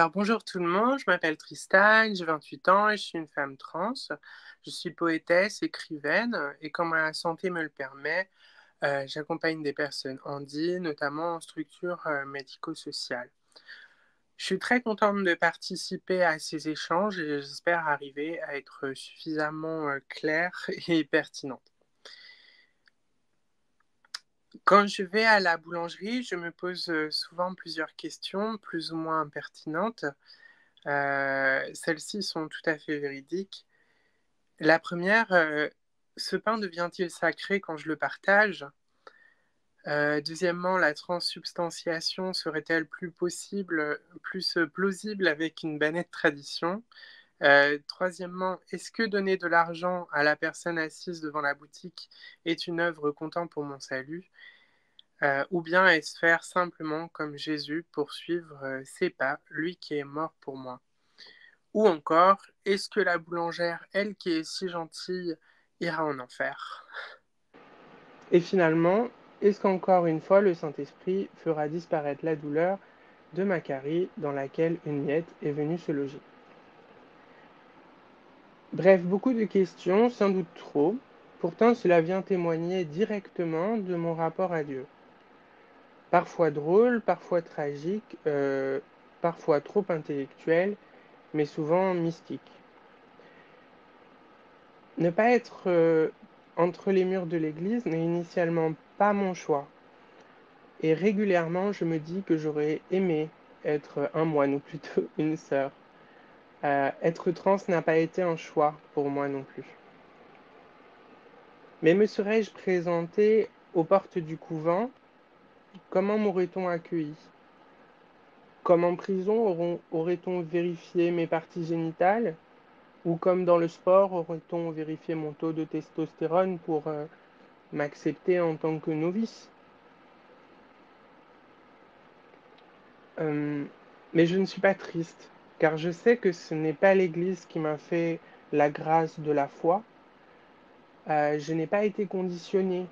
Alors bonjour tout le monde, je m'appelle Tristan, j'ai 28 ans et je suis une femme trans. Je suis poétesse, écrivaine et quand ma santé me le permet, j'accompagne des personnes handies, notamment en structure médico-sociale. Je suis très contente de participer à ces échanges et j'espère arriver à être suffisamment claire et pertinente. Quand je vais à la boulangerie, je me pose souvent plusieurs questions, plus ou moins pertinentes. Celles-ci sont tout à fait véridiques. La première, ce pain devient-il sacré quand je le partage? Deuxièmement, la transsubstantiation serait-elle plus plausible avec une bennette tradition? Troisièmement, est-ce que donner de l'argent à la personne assise devant la boutique est une œuvre comptant pour mon salut? Ou bien est-ce faire simplement comme Jésus pour suivre ses pas, lui qui est mort pour moi? Ou encore, est-ce que la boulangère, elle qui est si gentille, ira en enfer? Et finalement, est-ce qu'encore une fois le Saint-Esprit fera disparaître la douleur de Macarie dans laquelle une miette est venue se loger? Bref, beaucoup de questions, sans doute trop. Pourtant, cela vient témoigner directement de mon rapport à Dieu. Parfois drôle, parfois tragique, parfois trop intellectuel, mais souvent mystique. Ne pas être entre les murs de l'église n'est initialement pas mon choix. Et régulièrement, je me dis que j'aurais aimé être un moine ou plutôt une sœur. Être trans n'a pas été un choix pour moi non plus. Mais me serais-je présenté aux portes du couvent? Comment m'aurait-on accueilli? Comme en prison, aurait-on vérifié mes parties génitales? Ou comme dans le sport, aurait-on vérifié mon taux de testostérone pour m'accepter en tant que novice? Euh, mais je ne suis pas triste, car je sais que ce n'est pas l'Église qui m'a fait la grâce de la foi. Je n'ai pas été conditionné.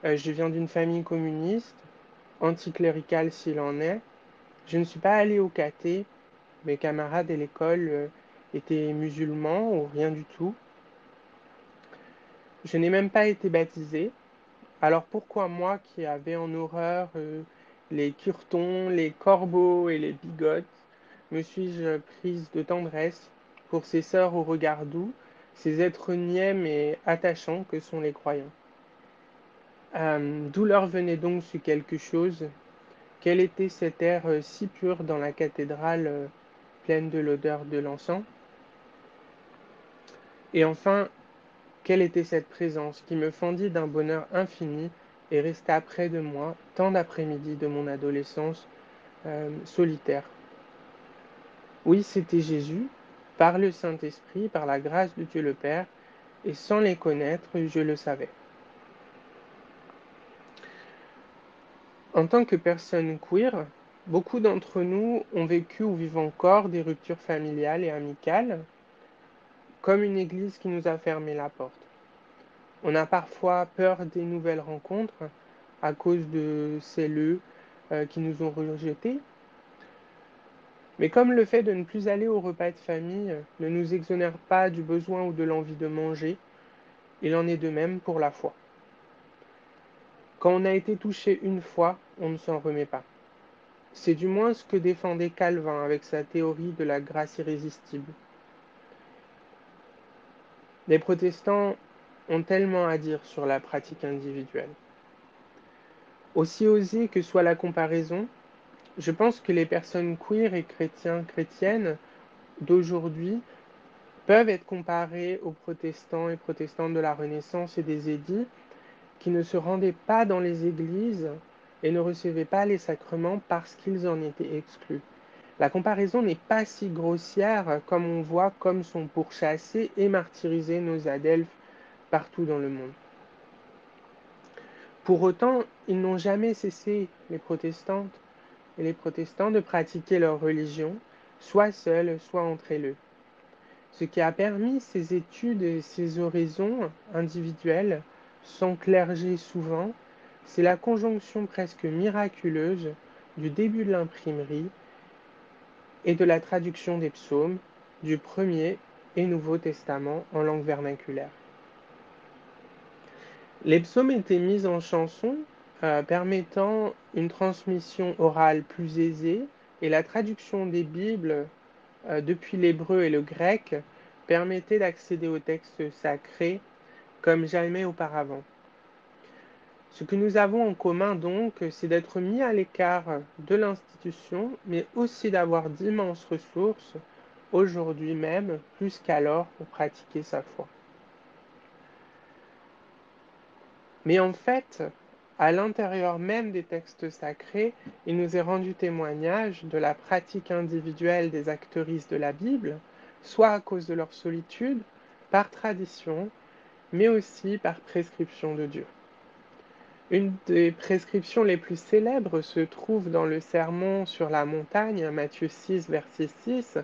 Je viens d'une famille communiste, anticléricale s'il en est. Je ne suis pas allé au caté. Mes camarades à l'école étaient musulmans ou rien du tout. Je n'ai même pas été baptisé. Alors pourquoi moi qui avais en horreur les curtons, les corbeaux et les bigotes, me suis-je prise de tendresse pour ces sœurs au regard doux, ces êtres niais mais attachants que sont les croyants? D'où leur venait donc ce quelque chose? Quel était cet air si pur dans la cathédrale pleine de l'odeur de l'encens? Et enfin, quelle était cette présence qui me fendit d'un bonheur infini et resta près de moi tant d'après-midi de mon adolescence solitaire? Oui, c'était Jésus, par le Saint-Esprit, par la grâce de Dieu le Père, et sans les connaître, je le savais. En tant que personne queer, beaucoup d'entre nous ont vécu ou vivent encore des ruptures familiales et amicales, comme une église qui nous a fermé la porte. On a parfois peur des nouvelles rencontres à cause de celles qui nous ont rejetés. Mais comme le fait de ne plus aller au repas de famille ne nous exonère pas du besoin ou de l'envie de manger, il en est de même pour la foi. Quand on a été touché une fois, on ne s'en remet pas. C'est du moins ce que défendait Calvin avec sa théorie de la grâce irrésistible. Les protestants ont tellement à dire sur la pratique individuelle. Aussi osée que soit la comparaison, je pense que les personnes queer et chrétiennes d'aujourd'hui peuvent être comparées aux protestants et protestantes de la Renaissance et des édits qui ne se rendaient pas dans les églises et ne recevaient pas les sacrements parce qu'ils en étaient exclus. La comparaison n'est pas si grossière comme on voit comme sont pourchassés et martyrisés nos adelphes partout dans le monde. Pour autant, ils n'ont jamais cessé, les protestantes et les protestants, de pratiquer leur religion, soit seuls, soit entre eux. Ce qui a permis ces études et ces oraisons individuelles, sans clergé souvent, c'est la conjonction presque miraculeuse du début de l'imprimerie et de la traduction des psaumes du Premier et Nouveau Testament en langue vernaculaire. Les psaumes étaient mis en chanson, permettant une transmission orale plus aisée, et la traduction des Bibles depuis l'hébreu et le grec permettait d'accéder aux textes sacrés comme jamais auparavant. Ce que nous avons en commun donc, c'est d'être mis à l'écart de l'institution, mais aussi d'avoir d'immenses ressources, aujourd'hui même, plus qu'alors, pour pratiquer sa foi. Mais en fait, à l'intérieur même des textes sacrés, il nous est rendu témoignage de la pratique individuelle des actrices de la Bible, soit à cause de leur solitude, par tradition, mais aussi par prescription de Dieu. Une des prescriptions les plus célèbres se trouve dans le Sermon sur la montagne, Matthieu 6, verset 6,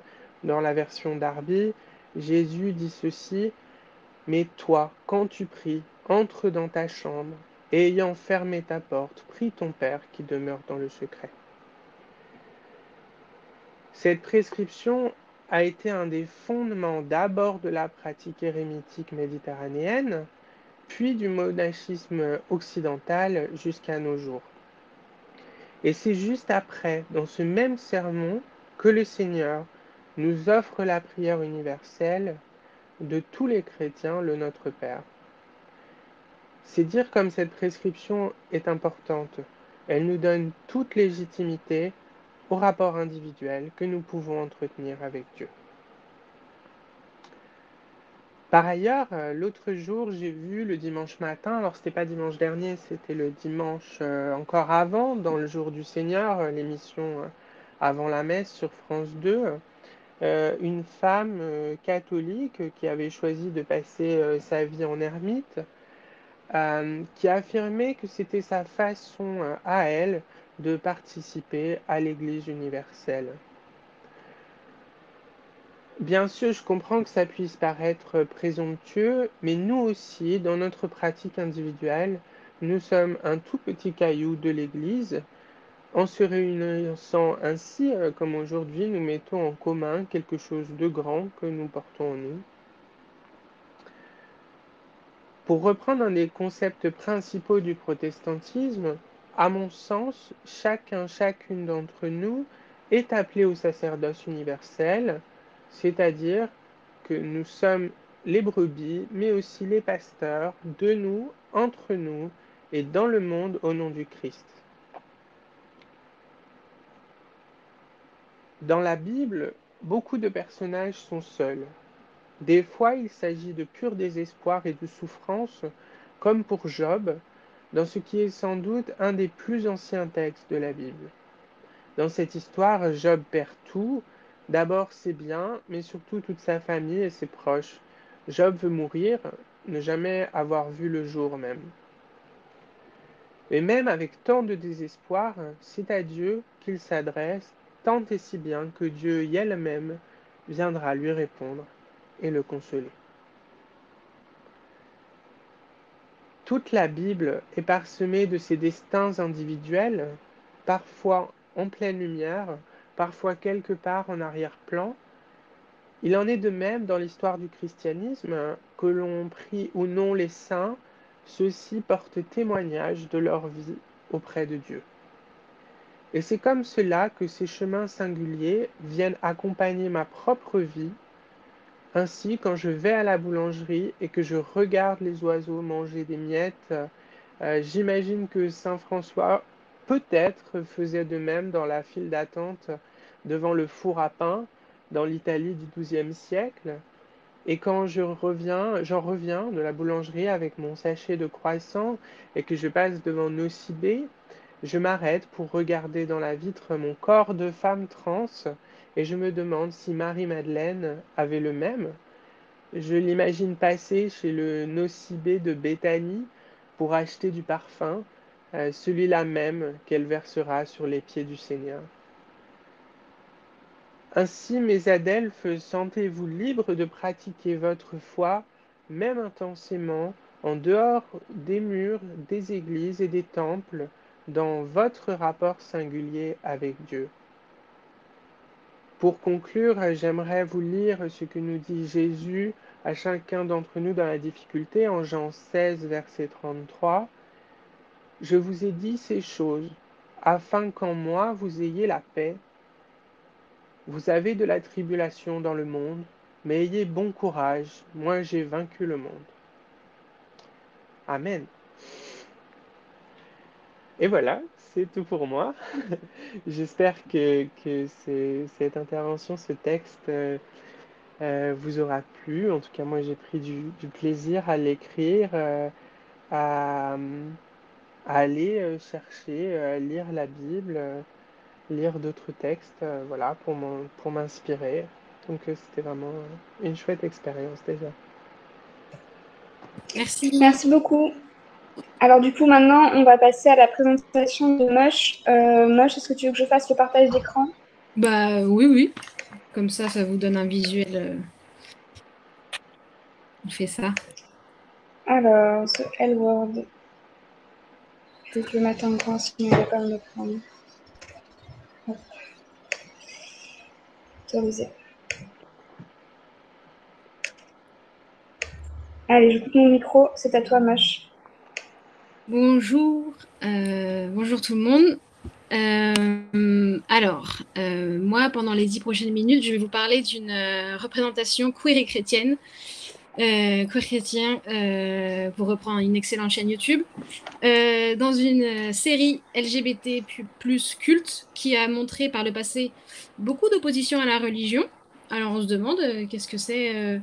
dans la version Darby. Jésus dit ceci: Mais toi, quand tu pries, entre dans ta chambre, et ayant fermé ta porte, prie ton Père qui demeure dans le secret. Cette prescription a été un des fondements d'abord de la pratique érémitique méditerranéenne, puis du monachisme occidental jusqu'à nos jours. Et c'est juste après, dans ce même sermon, que le Seigneur nous offre la prière universelle de tous les chrétiens, le Notre Père. C'est dire comme cette prescription est importante. Elle nous donne toute légitimité au rapport individuel que nous pouvons entretenir avec Dieu. Par ailleurs, l'autre jour, j'ai vu le dimanche matin, alors c'était pas dimanche dernier, c'était le dimanche encore avant, dans le jour du Seigneur, l'émission avant la messe sur France 2, une femme catholique qui avait choisi de passer sa vie en ermite, qui a affirmé que c'était sa façon à elle de participer à l'Église universelle. Bien sûr, je comprends que ça puisse paraître présomptueux, mais nous aussi, dans notre pratique individuelle, nous sommes un tout petit caillou de l'Église. En se réunissant ainsi, comme aujourd'hui, nous mettons en commun quelque chose de grand que nous portons en nous. Pour reprendre un des concepts principaux du protestantisme, à mon sens, chacune d'entre nous est appelé au sacerdoce universel, c'est-à-dire que nous sommes les brebis, mais aussi les pasteurs de nous, entre nous et dans le monde au nom du Christ. Dans la Bible, beaucoup de personnages sont seuls. Des fois, il s'agit de pur désespoir et de souffrance, comme pour Job, dans ce qui est sans doute un des plus anciens textes de la Bible. Dans cette histoire, Job perd tout, d'abord ses biens, mais surtout toute sa famille et ses proches. Job veut mourir, ne jamais avoir vu le jour même. Mais même avec tant de désespoir, c'est à Dieu qu'il s'adresse, tant et si bien que Dieu elle-même viendra lui répondre et le consoler. Toute la Bible est parsemée de ces destins individuels, parfois en pleine lumière, parfois quelque part en arrière-plan. Il en est de même dans l'histoire du christianisme, que l'on prie ou non les saints, ceux-ci portent témoignage de leur vie auprès de Dieu. Et c'est comme cela que ces chemins singuliers viennent accompagner ma propre vie. Ainsi, quand je vais à la boulangerie et que je regarde les oiseaux manger des miettes, j'imagine que saint François peut-être faisait de même dans la file d'attente devant le four à pain dans l'Italie du XIIe siècle. Et quand j'en reviens de la boulangerie avec mon sachet de croissants et que je passe devant Nocibé, je m'arrête pour regarder dans la vitre mon corps de femme trans et je me demande si Marie-Madeleine avait le même. Je l'imagine passer chez le Nocibé de Béthanie pour acheter du parfum, celui-là même qu'elle versera sur les pieds du Seigneur. Ainsi, mes adelphes, sentez-vous libres de pratiquer votre foi, même intensément, en dehors des murs, des églises et des temples, dans votre rapport singulier avec Dieu. Pour conclure, j'aimerais vous lire ce que nous dit Jésus à chacun d'entre nous dans la difficulté en Jean 16, verset 33. Je vous ai dit ces choses, afin qu'en moi vous ayez la paix. Vous avez de la tribulation dans le monde, mais ayez bon courage, moi j'ai vaincu le monde. Amen. Et voilà, c'est tout pour moi. J'espère que cette intervention, ce texte vous aura plu. En tout cas, moi j'ai pris du plaisir à l'écrire, à, à aller chercher, lire la Bible, lire d'autres textes, voilà, pour m'inspirer. Donc c'était vraiment une chouette expérience déjà. Merci. Merci beaucoup. Alors du coup, maintenant, on va passer à la présentation de Moche. Moche, est-ce que tu veux que je fasse le partage d'écran? Bah oui. Comme ça vous donne un visuel. On fait ça. Alors, ce L-word. Peut-être que je vais mettre en grand, sinon il va pas me le prendre. Hop. Autoriser. Allez, je coupe mon micro. C'est à toi, Moche. Bonjour tout le monde. Moi, pendant les 10 prochaines minutes, je vais vous parler d'une représentation queer et chrétienne. Queer chrétien, pour reprendre une excellente chaîne YouTube, dans une série LGBT plus culte qui a montré par le passé beaucoup d'opposition à la religion. Alors on se demande qu'est-ce que c'est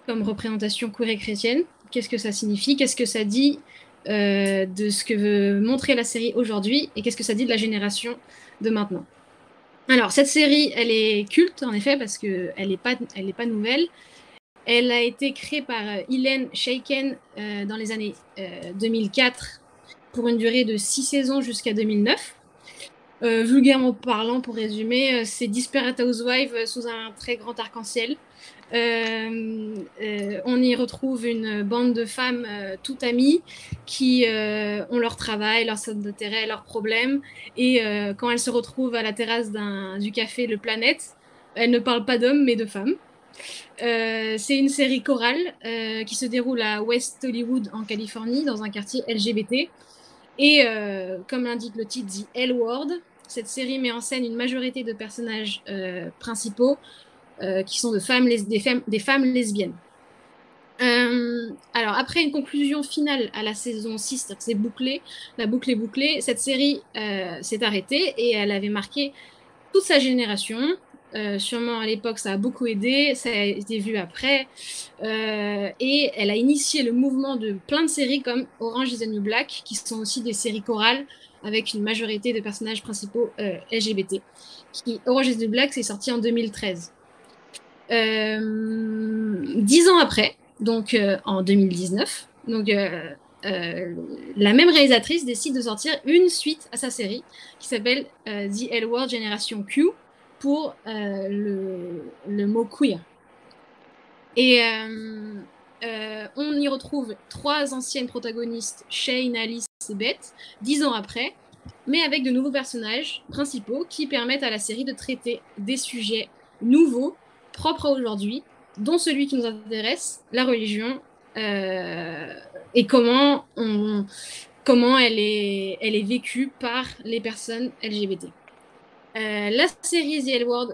comme représentation queer et chrétienne, qu'est-ce que ça signifie, qu'est-ce que ça dit de ce que veut montrer la série aujourd'hui et qu'est-ce que ça dit de la génération de maintenant. Alors, cette série, elle est culte, en effet, parce qu'elle n'est pas nouvelle. Elle a été créée par Hélène Chaiken dans les années 2004 pour une durée de 6 saisons jusqu'à 2009. Vulgairement parlant, pour résumer, c'est Desperate Housewives sous un très grand arc-en-ciel. On y retrouve une bande de femmes toutes amies qui ont leur travail, leur centre d'intérêt, leurs problèmes. Et quand elles se retrouvent à la terrasse du café Le Planète, elles ne parlent pas d'hommes, mais de femmes. C'est une série chorale qui se déroule à West Hollywood, en Californie, dans un quartier LGBT. Et comme l'indique le titre, The L-Word, cette série met en scène une majorité de personnages principaux qui sont des femmes lesbiennes. Alors, après une conclusion finale à la saison 6, c'est bouclé, la boucle est bouclée, cette série s'est arrêtée et elle avait marqué toute sa génération. Sûrement à l'époque, ça a beaucoup aidé, ça a été vu après. Et elle a initié le mouvement de plein de séries comme Orange is the New Black, qui sont aussi des séries chorales avec une majorité de personnages principaux LGBT. Orange is the New Black, c'est sorti en 2013. 10 ans après, donc en 2019, donc la même réalisatrice décide de sortir une suite à sa série qui s'appelle The L-Word Generation Q pour le mot queer. Et on y retrouve 3 anciennes protagonistes, Shane, Alice et Beth, 10 ans après, mais avec de nouveaux personnages principaux qui permettent à la série de traiter des sujets nouveaux, propres à aujourd'hui, dont celui qui nous intéresse, la religion, et comment elle est vécue par les personnes LGBT. La série The L-Word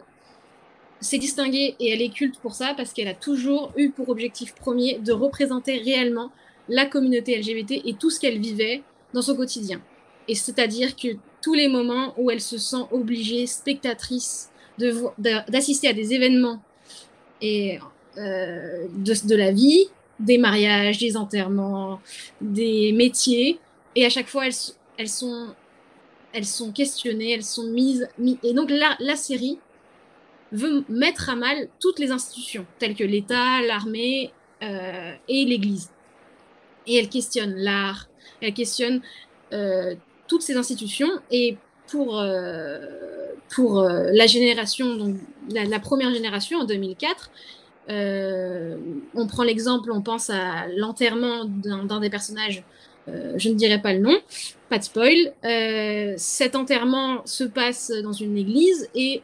s'est distinguée et elle est culte pour ça parce qu'elle a toujours eu pour objectif premier de représenter réellement la communauté LGBT et tout ce qu'elle vivait dans son quotidien. Et c'est-à-dire que tous les moments où elle se sent obligée, spectatrice, d'assister à des événements et de la vie, des mariages, des enterrements, des métiers, et à chaque fois elles sont questionnées, elles sont mises, et donc la série veut mettre à mal toutes les institutions, telles que l'État, l'armée et l'Église. Et elle questionne l'art, elle questionne toutes ces institutions. Et pour la génération, donc la première génération en 2004, on prend l'exemple, on pense à l'enterrement d'un des personnages, je ne dirai pas le nom, pas de spoil. Cet enterrement se passe dans une église et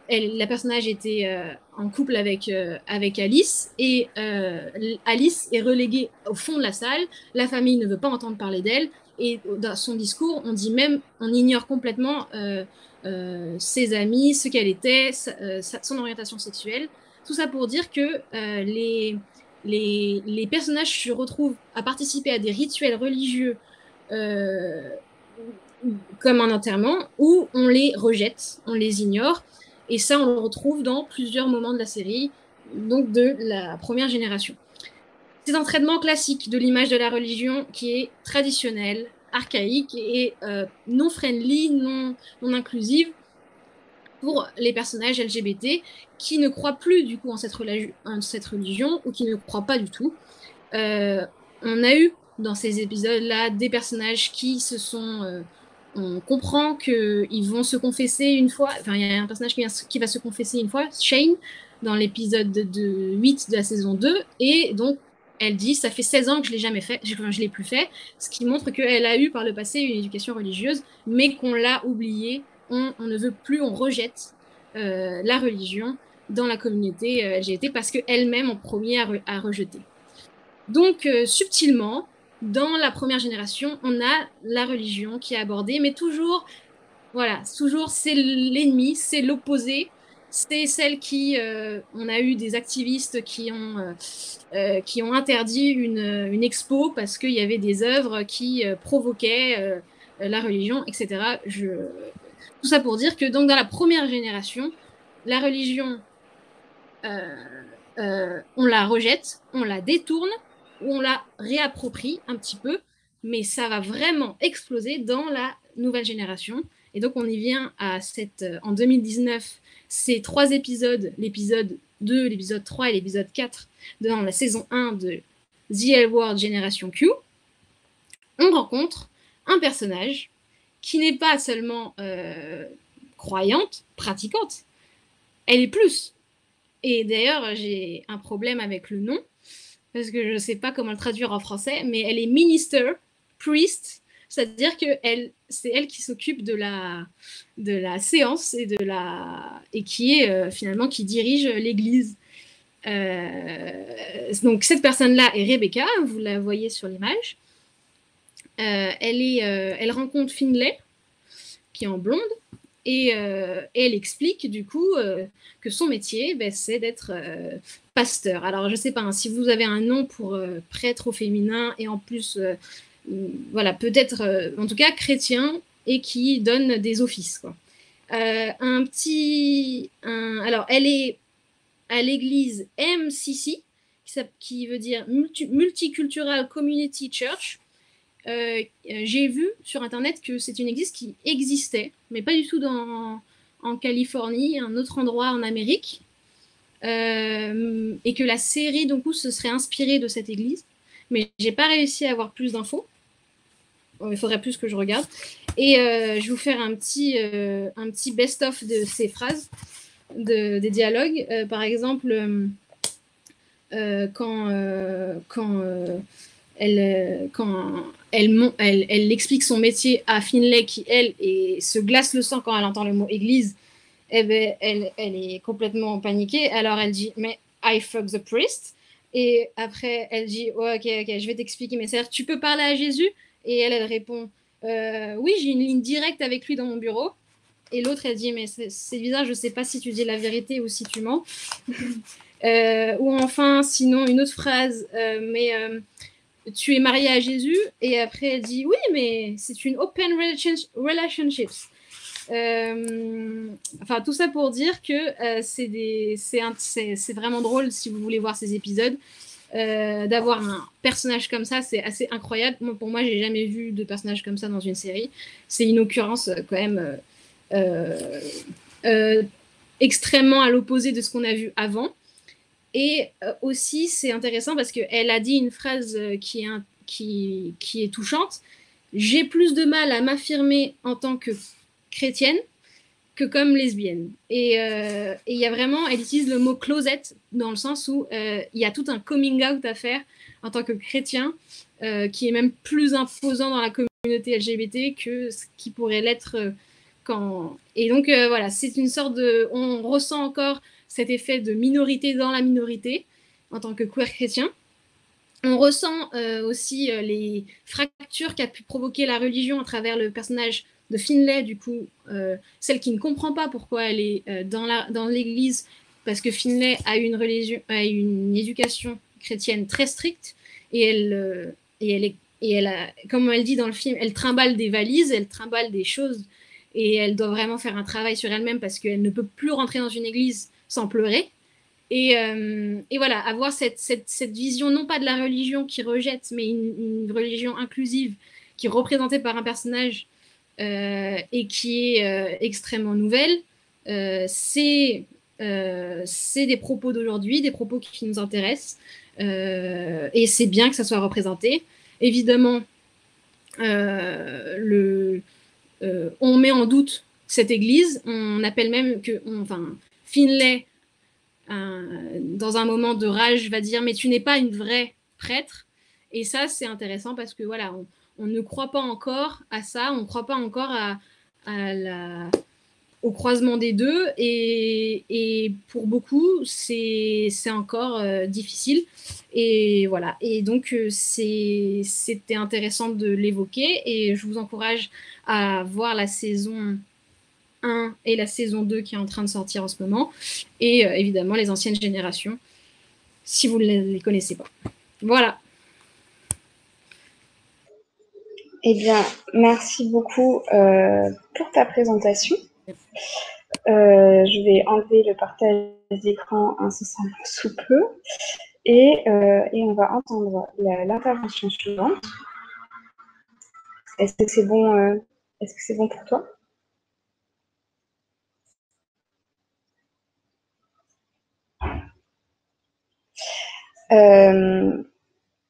la personnage était en couple avec Alice, et Alice est reléguée au fond de la salle. La famille ne veut pas entendre parler d'elle, et dans son discours, on ignore complètement ses amis, ce qu'elle était, son orientation sexuelle. Tout ça pour dire que les personnages se retrouvent à participer à des rituels religieux comme un enterrement, où on les rejette, on les ignore. Et ça, on le retrouve dans plusieurs moments de la série, donc de la première génération. C'est un traitement classique de l'image de la religion qui est traditionnelle, archaïque et non friendly, non inclusive pour les personnages LGBT qui ne croient plus du coup en cette religion ou qui ne croient pas du tout. On a eu dans ces épisodes-là des personnages qui se sont... on comprend qu'ils vont se confesser une fois. Enfin, il y a un personnage qui va se confesser une fois, Shane, dans l'épisode 8 de la saison 2. Et donc, elle dit, ça fait 16 ans que je ne l'ai jamais fait, je l'ai plus fait, ce qui montre qu'elle a eu par le passé une éducation religieuse, mais qu'on l'a oubliée. On ne veut plus, on rejette la religion dans la communauté LGBT parce qu'elle-même en premier a rejeté. Donc, subtilement, dans la première génération, on a la religion qui est abordée, mais toujours, voilà, toujours c'est l'ennemi, c'est l'opposé, c'est celle qui, on a eu des activistes qui ont interdit une expo parce qu'il y avait des œuvres qui provoquaient la religion, etc. Tout ça pour dire que donc dans la première génération, la religion, on la rejette, on la détourne, ou on la réapproprie un petit peu, mais ça va vraiment exploser dans la nouvelle génération. Et donc on y vient à en 2019, ces 3 épisodes, l'épisode 2, l'épisode 3 et l'épisode 4 dans la saison 1 de The L Word Generation Q. On rencontre un personnage qui n'est pas seulement croyante, pratiquante, elle est plus. Et d'ailleurs, j'ai un problème avec le nom, parce que je ne sais pas comment le traduire en français, mais elle est minister, priest, c'est-à-dire que c'est elle qui s'occupe de la séance et qui est finalement qui dirige l'Église. Donc cette personne-là est Rebecca, vous la voyez sur l'image. Elle rencontre Finlay, qui est en blonde, et elle explique du coup que son métier, c'est d'être pasteur. Alors je ne sais pas, si vous avez un nom pour prêtre au féminin et en plus, voilà, peut-être en tout cas chrétien et qui donne des offices, quoi. Alors elle est à l'église MCC, qui veut dire Multicultural Community Church. J'ai vu sur internet que c'est une église qui existait, mais pas du tout en Californie, un autre endroit en Amérique, et que la série donc se serait inspirée de cette église, mais j'ai pas réussi à avoir plus d'infos. Il faudrait plus que je regarde. Et je vais vous faire un petit best-of de ces phrases, des dialogues. Par exemple, quand elle explique son métier à Finlay, qui, elle, se glace le sang quand elle entend le mot église, elle est complètement paniquée. Alors, elle dit, mais I fuck the priest. Et après, elle dit, oh, ok, je vais t'expliquer, mais c'est-à-dire, tu peux parler à Jésus? Et elle répond, oui, j'ai une ligne directe avec lui dans mon bureau. Et l'autre, elle dit, mais c'est bizarre, je sais pas si tu dis la vérité ou si tu mens. Ou enfin, sinon, une autre phrase, tu es mariée à Jésus, et après elle dit oui, mais c'est une open relationship. Enfin, tout ça pour dire que c'est vraiment drôle si vous voulez voir ces épisodes. D'avoir un personnage comme ça, c'est assez incroyable. Pour moi, j'ai jamais vu de personnage comme ça dans une série. C'est une occurrence quand même extrêmement à l'opposé de ce qu'on a vu avant. Et aussi, c'est intéressant parce qu'elle a dit une phrase qui est touchante. J'ai plus de mal à m'affirmer en tant que chrétienne que comme lesbienne. Et il y a vraiment, elle utilise le mot closet dans le sens où il y a tout un coming out à faire en tant que chrétien qui est même plus imposant dans la communauté LGBT que ce qui pourrait l'être Et donc, voilà, c'est une sorte de... On ressent encore cet effet de minorité dans la minorité en tant que queer chrétien. On ressent aussi les fractures qu'a pu provoquer la religion à travers le personnage de Finlay, du coup, celle qui ne comprend pas pourquoi elle est dans l'église, parce que Finlay a une éducation chrétienne très stricte, comme elle dit dans le film, elle trimballe des valises, elle trimballe des choses, et elle doit vraiment faire un travail sur elle-même parce qu'elle ne peut plus rentrer dans une église sans pleurer. Et voilà, avoir cette vision, non pas de la religion qui rejette, mais une religion inclusive, qui est représentée par un personnage et qui est extrêmement nouvelle, c'est des propos d'aujourd'hui, des propos qui nous intéressent, et c'est bien que ça soit représenté. Évidemment, on met en doute cette église, on appelle même Finlay, dans un moment de rage, va dire « mais tu n'es pas une vraie prêtre ». Et ça, c'est intéressant parce que voilà, on ne croit pas encore à ça, on ne croit pas encore au croisement des deux, et pour beaucoup, c'est encore difficile. Et voilà, et donc c'était intéressant de l'évoquer, et je vous encourage à voir la saison 1 et la saison 2 qui est en train de sortir en ce moment, et évidemment les anciennes générations, si vous ne les connaissez pas. Voilà. Eh bien, merci beaucoup pour ta présentation. Je vais enlever le partage d'écran incessamment sous peu, et on va entendre l'intervention suivante. Est-ce que c'est bon, pour toi?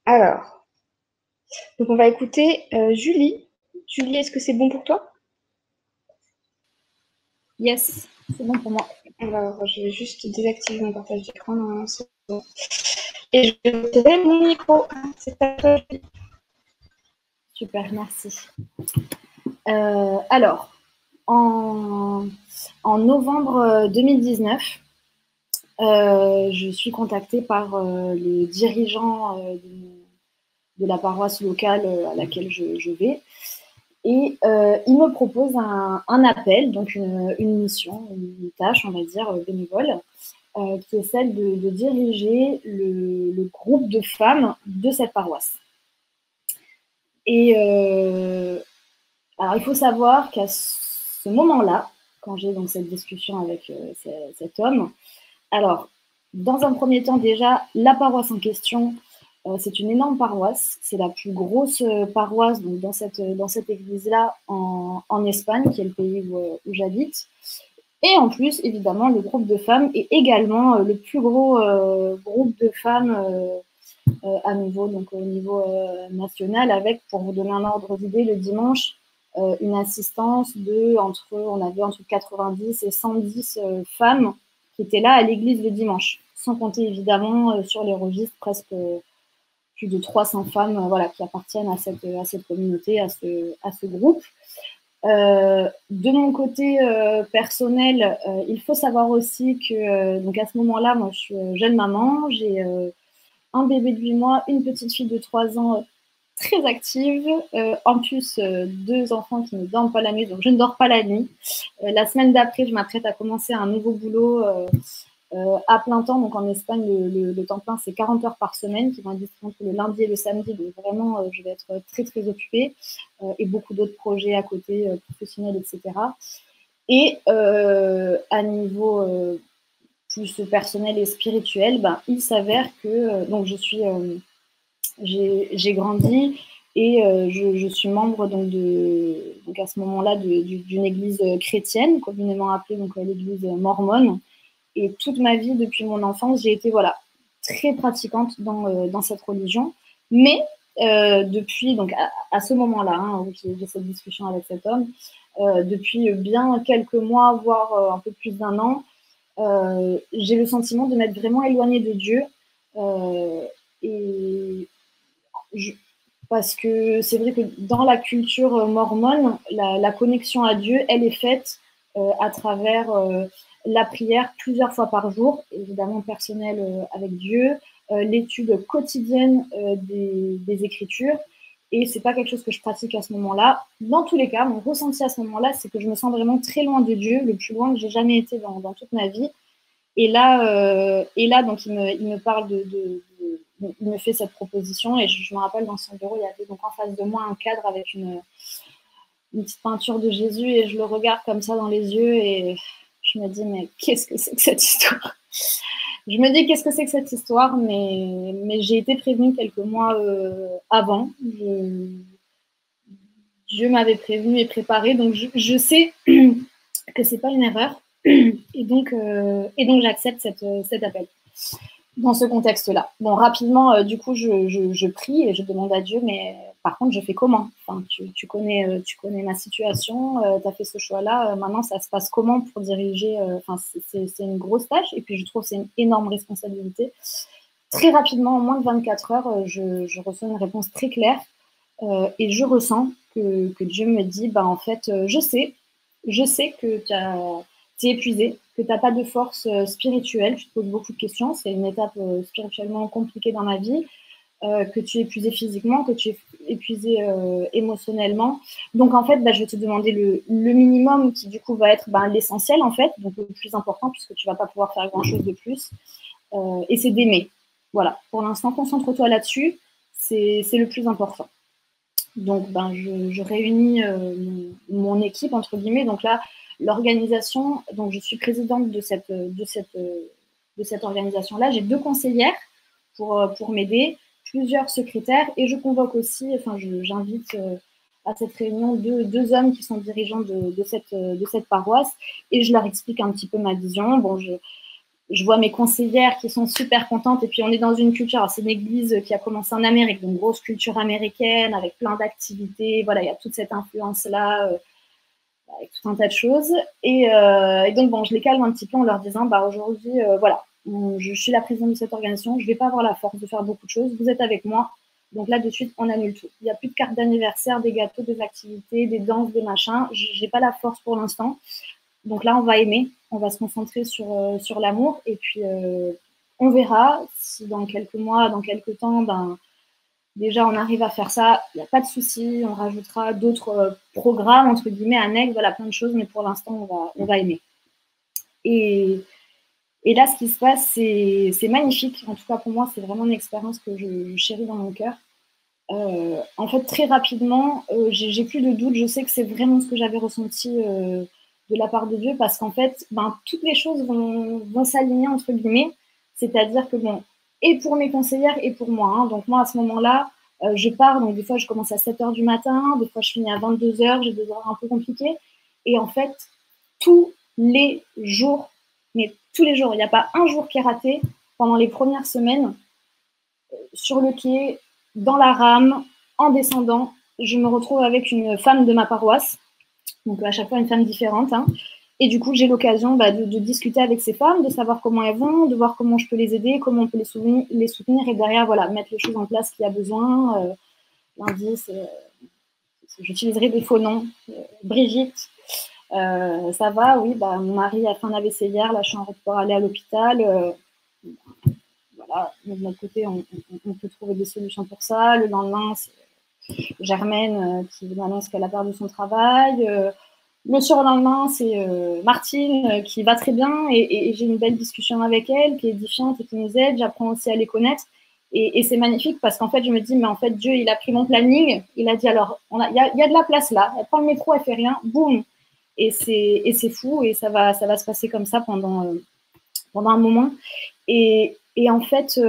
Alors, donc on va écouter Julie. Julie, est-ce que c'est bon pour toi? Yes, c'est bon pour moi. Alors, je vais juste désactiver mon partage d'écran. Normalement, c'est bon. Et je vais retirer mon micro. C'est à toi, Julie. Super, merci. Alors, en novembre 2019, je suis contactée par les dirigeants de la paroisse locale à laquelle je vais. Et ils me proposent un appel, donc une mission, une tâche, on va dire, bénévole, qui est celle de diriger le groupe de femmes de cette paroisse. Et alors, il faut savoir qu'à ce moment-là, quand j'ai donc cette discussion avec cet homme, alors, dans un premier temps, déjà, la paroisse en question, c'est une énorme paroisse. C'est la plus grosse paroisse donc, dans cette église-là en Espagne, qui est le pays où j'habite. Et en plus, évidemment, le groupe de femmes est également le plus gros groupe de femmes au niveau national, avec, pour vous donner un ordre d'idée, le dimanche, une assistance on avait entre 90 et 110 femmes qui étaient là à l'église le dimanche, sans compter évidemment sur les registres presque plus de 300 femmes qui appartiennent à cette communauté, à ce groupe. De mon côté personnel, il faut savoir aussi que donc à ce moment-là, moi je suis jeune maman, j'ai un bébé de 8 mois, une petite fille de 3 ans très active, en plus 2 enfants qui ne dorment pas la nuit, donc je ne dors pas la nuit. La semaine d'après, je m'apprête à commencer un nouveau boulot à plein temps, donc en Espagne, le temps plein, c'est 40 heures par semaine, qui vont être distribuées entre le lundi et le samedi, donc vraiment, je vais être très, très occupée, et beaucoup d'autres projets à côté, professionnels, etc. Et à niveau plus personnel et spirituel, il s'avère que donc j'ai grandi et je suis membre donc à ce moment-là d'une église chrétienne, communément appelée donc l'église mormone. Et toute ma vie, depuis mon enfance, j'ai été très pratiquante dans cette religion. Mais depuis, donc à ce moment-là, où j'ai cette discussion avec cet homme, depuis bien quelques mois, voire un peu plus d'1 an, j'ai le sentiment de m'être vraiment éloignée de Dieu. Et parce que c'est vrai que dans la culture mormone, la connexion à Dieu, elle est faite à travers la prière plusieurs fois par jour, évidemment personnelle avec Dieu, l'étude quotidienne des Écritures. Et c'est pas quelque chose que je pratique à ce moment-là. Dans tous les cas, mon ressenti à ce moment-là, c'est que je me sens vraiment très loin de Dieu, le plus loin que j'ai jamais été dans toute ma vie. Et là, donc il me parle il me fait cette proposition et je me rappelle dans son bureau, il y avait donc en face de moi un cadre avec une petite peinture de Jésus et je le regarde comme ça dans les yeux et je me dis mais qu'est-ce que c'est que cette histoire? Je me dis qu'est-ce que c'est que cette histoire, mais j'ai été prévenue quelques mois avant. Dieu m'avait prévenue et préparée, donc je sais que c'est pas une erreur et donc j'accepte cet appel dans ce contexte-là. Bon, rapidement, du coup, je prie et je demande à Dieu, mais par contre, je fais comment? Enfin, tu connais ma situation, tu as fait ce choix-là, maintenant, ça se passe comment pour diriger? Enfin, c'est une grosse tâche, et puis je trouve que c'est une énorme responsabilité. Très rapidement, en moins de 24 heures, je reçois une réponse très claire, et je ressens que Dieu me dit, bah, en fait, je sais que tu es épuisé, que tu n'as pas de force spirituelle, tu te poses beaucoup de questions, c'est une étape spirituellement compliquée dans ma vie, que tu es épuisé physiquement, que tu es épuisé émotionnellement. Donc en fait, bah, je vais te demander le minimum qui du coup va être l'essentiel en fait, donc le plus important puisque tu ne vas pas pouvoir faire grand-chose de plus, et c'est d'aimer. Voilà, pour l'instant, concentre-toi là-dessus, c'est le plus important. Donc, je réunis mon équipe, entre guillemets. Donc là, l'organisation, donc je suis présidente de cette organisation-là. J'ai 2 conseillères pour m'aider, plusieurs secrétaires, et je convoque aussi, enfin, j'invite à cette réunion deux hommes qui sont dirigeants de cette paroisse, et je leur explique un petit peu ma vision. Bon, je vois mes conseillères qui sont super contentes. Et puis, on est dans une culture, c'est une église qui a commencé en Amérique, donc grosse culture américaine avec plein d'activités. Voilà, il y a toute cette influence-là, avec tout un tas de choses. Et donc, bon, je les calme un petit peu en leur disant, aujourd'hui, voilà, je suis la présidente de cette organisation, je ne vais pas avoir la force de faire beaucoup de choses. Vous êtes avec moi. Donc là, de suite, on annule tout. Il n'y a plus de cartes d'anniversaire, des gâteaux, des activités, des danses, des machins. Je n'ai pas la force pour l'instant. Donc là, on va aimer, on va se concentrer sur l'amour et puis on verra si dans quelques mois, dans quelques temps, déjà on arrive à faire ça, il n'y a pas de souci, on rajoutera d'autres programmes, entre guillemets, annexes, voilà, plein de choses, mais pour l'instant, on va aimer. Et là, ce qui se passe, c'est magnifique. En tout cas, pour moi, c'est vraiment une expérience que je chéris dans mon cœur. En fait, très rapidement, j'ai plus de doute, je sais que c'est vraiment ce que j'avais ressenti de la part de Dieu, parce qu'en fait, toutes les choses vont s'aligner, entre guillemets, c'est-à-dire que, bon, et pour mes conseillères et pour moi, hein, donc moi, à ce moment-là, je pars, donc des fois, je commence à 7h du matin, des fois, je finis à 22h, j'ai des horaires un peu compliqués, et en fait, tous les jours, mais tous les jours, il n'y a pas un jour qui est raté pendant les premières semaines, sur le quai, dans la rame, en descendant, je me retrouve avec une femme de ma paroisse, donc à chaque fois une femme différente, hein. Et du coup, j'ai l'occasion de discuter avec ces femmes, de savoir comment elles vont, de voir comment je peux les aider, comment on peut les soutenir, et derrière, voilà, mettre les choses en place qu'il y a besoin. Lundi, j'utiliserai des faux noms. Brigitte, ça va, oui, mon mari a fait un AVC hier, là je suis en route pour aller à l'hôpital. Voilà, de notre côté, on peut trouver des solutions pour ça. Le lendemain, c'est Germaine qui m'annonce qu'elle a perdu son travail. Le surlendemain, c'est Martine qui va très bien et j'ai une belle discussion avec elle, qui est édifiante et qui nous aide. J'apprends aussi à les connaître. Et c'est magnifique parce qu'en fait, je me dis, mais en fait, Dieu, il a pris mon planning. Il a dit, alors, il y a de la place là. Elle prend le métro, elle fait rien. Boum. Et c'est fou. Et ça va se passer comme ça pendant un moment. Et en fait,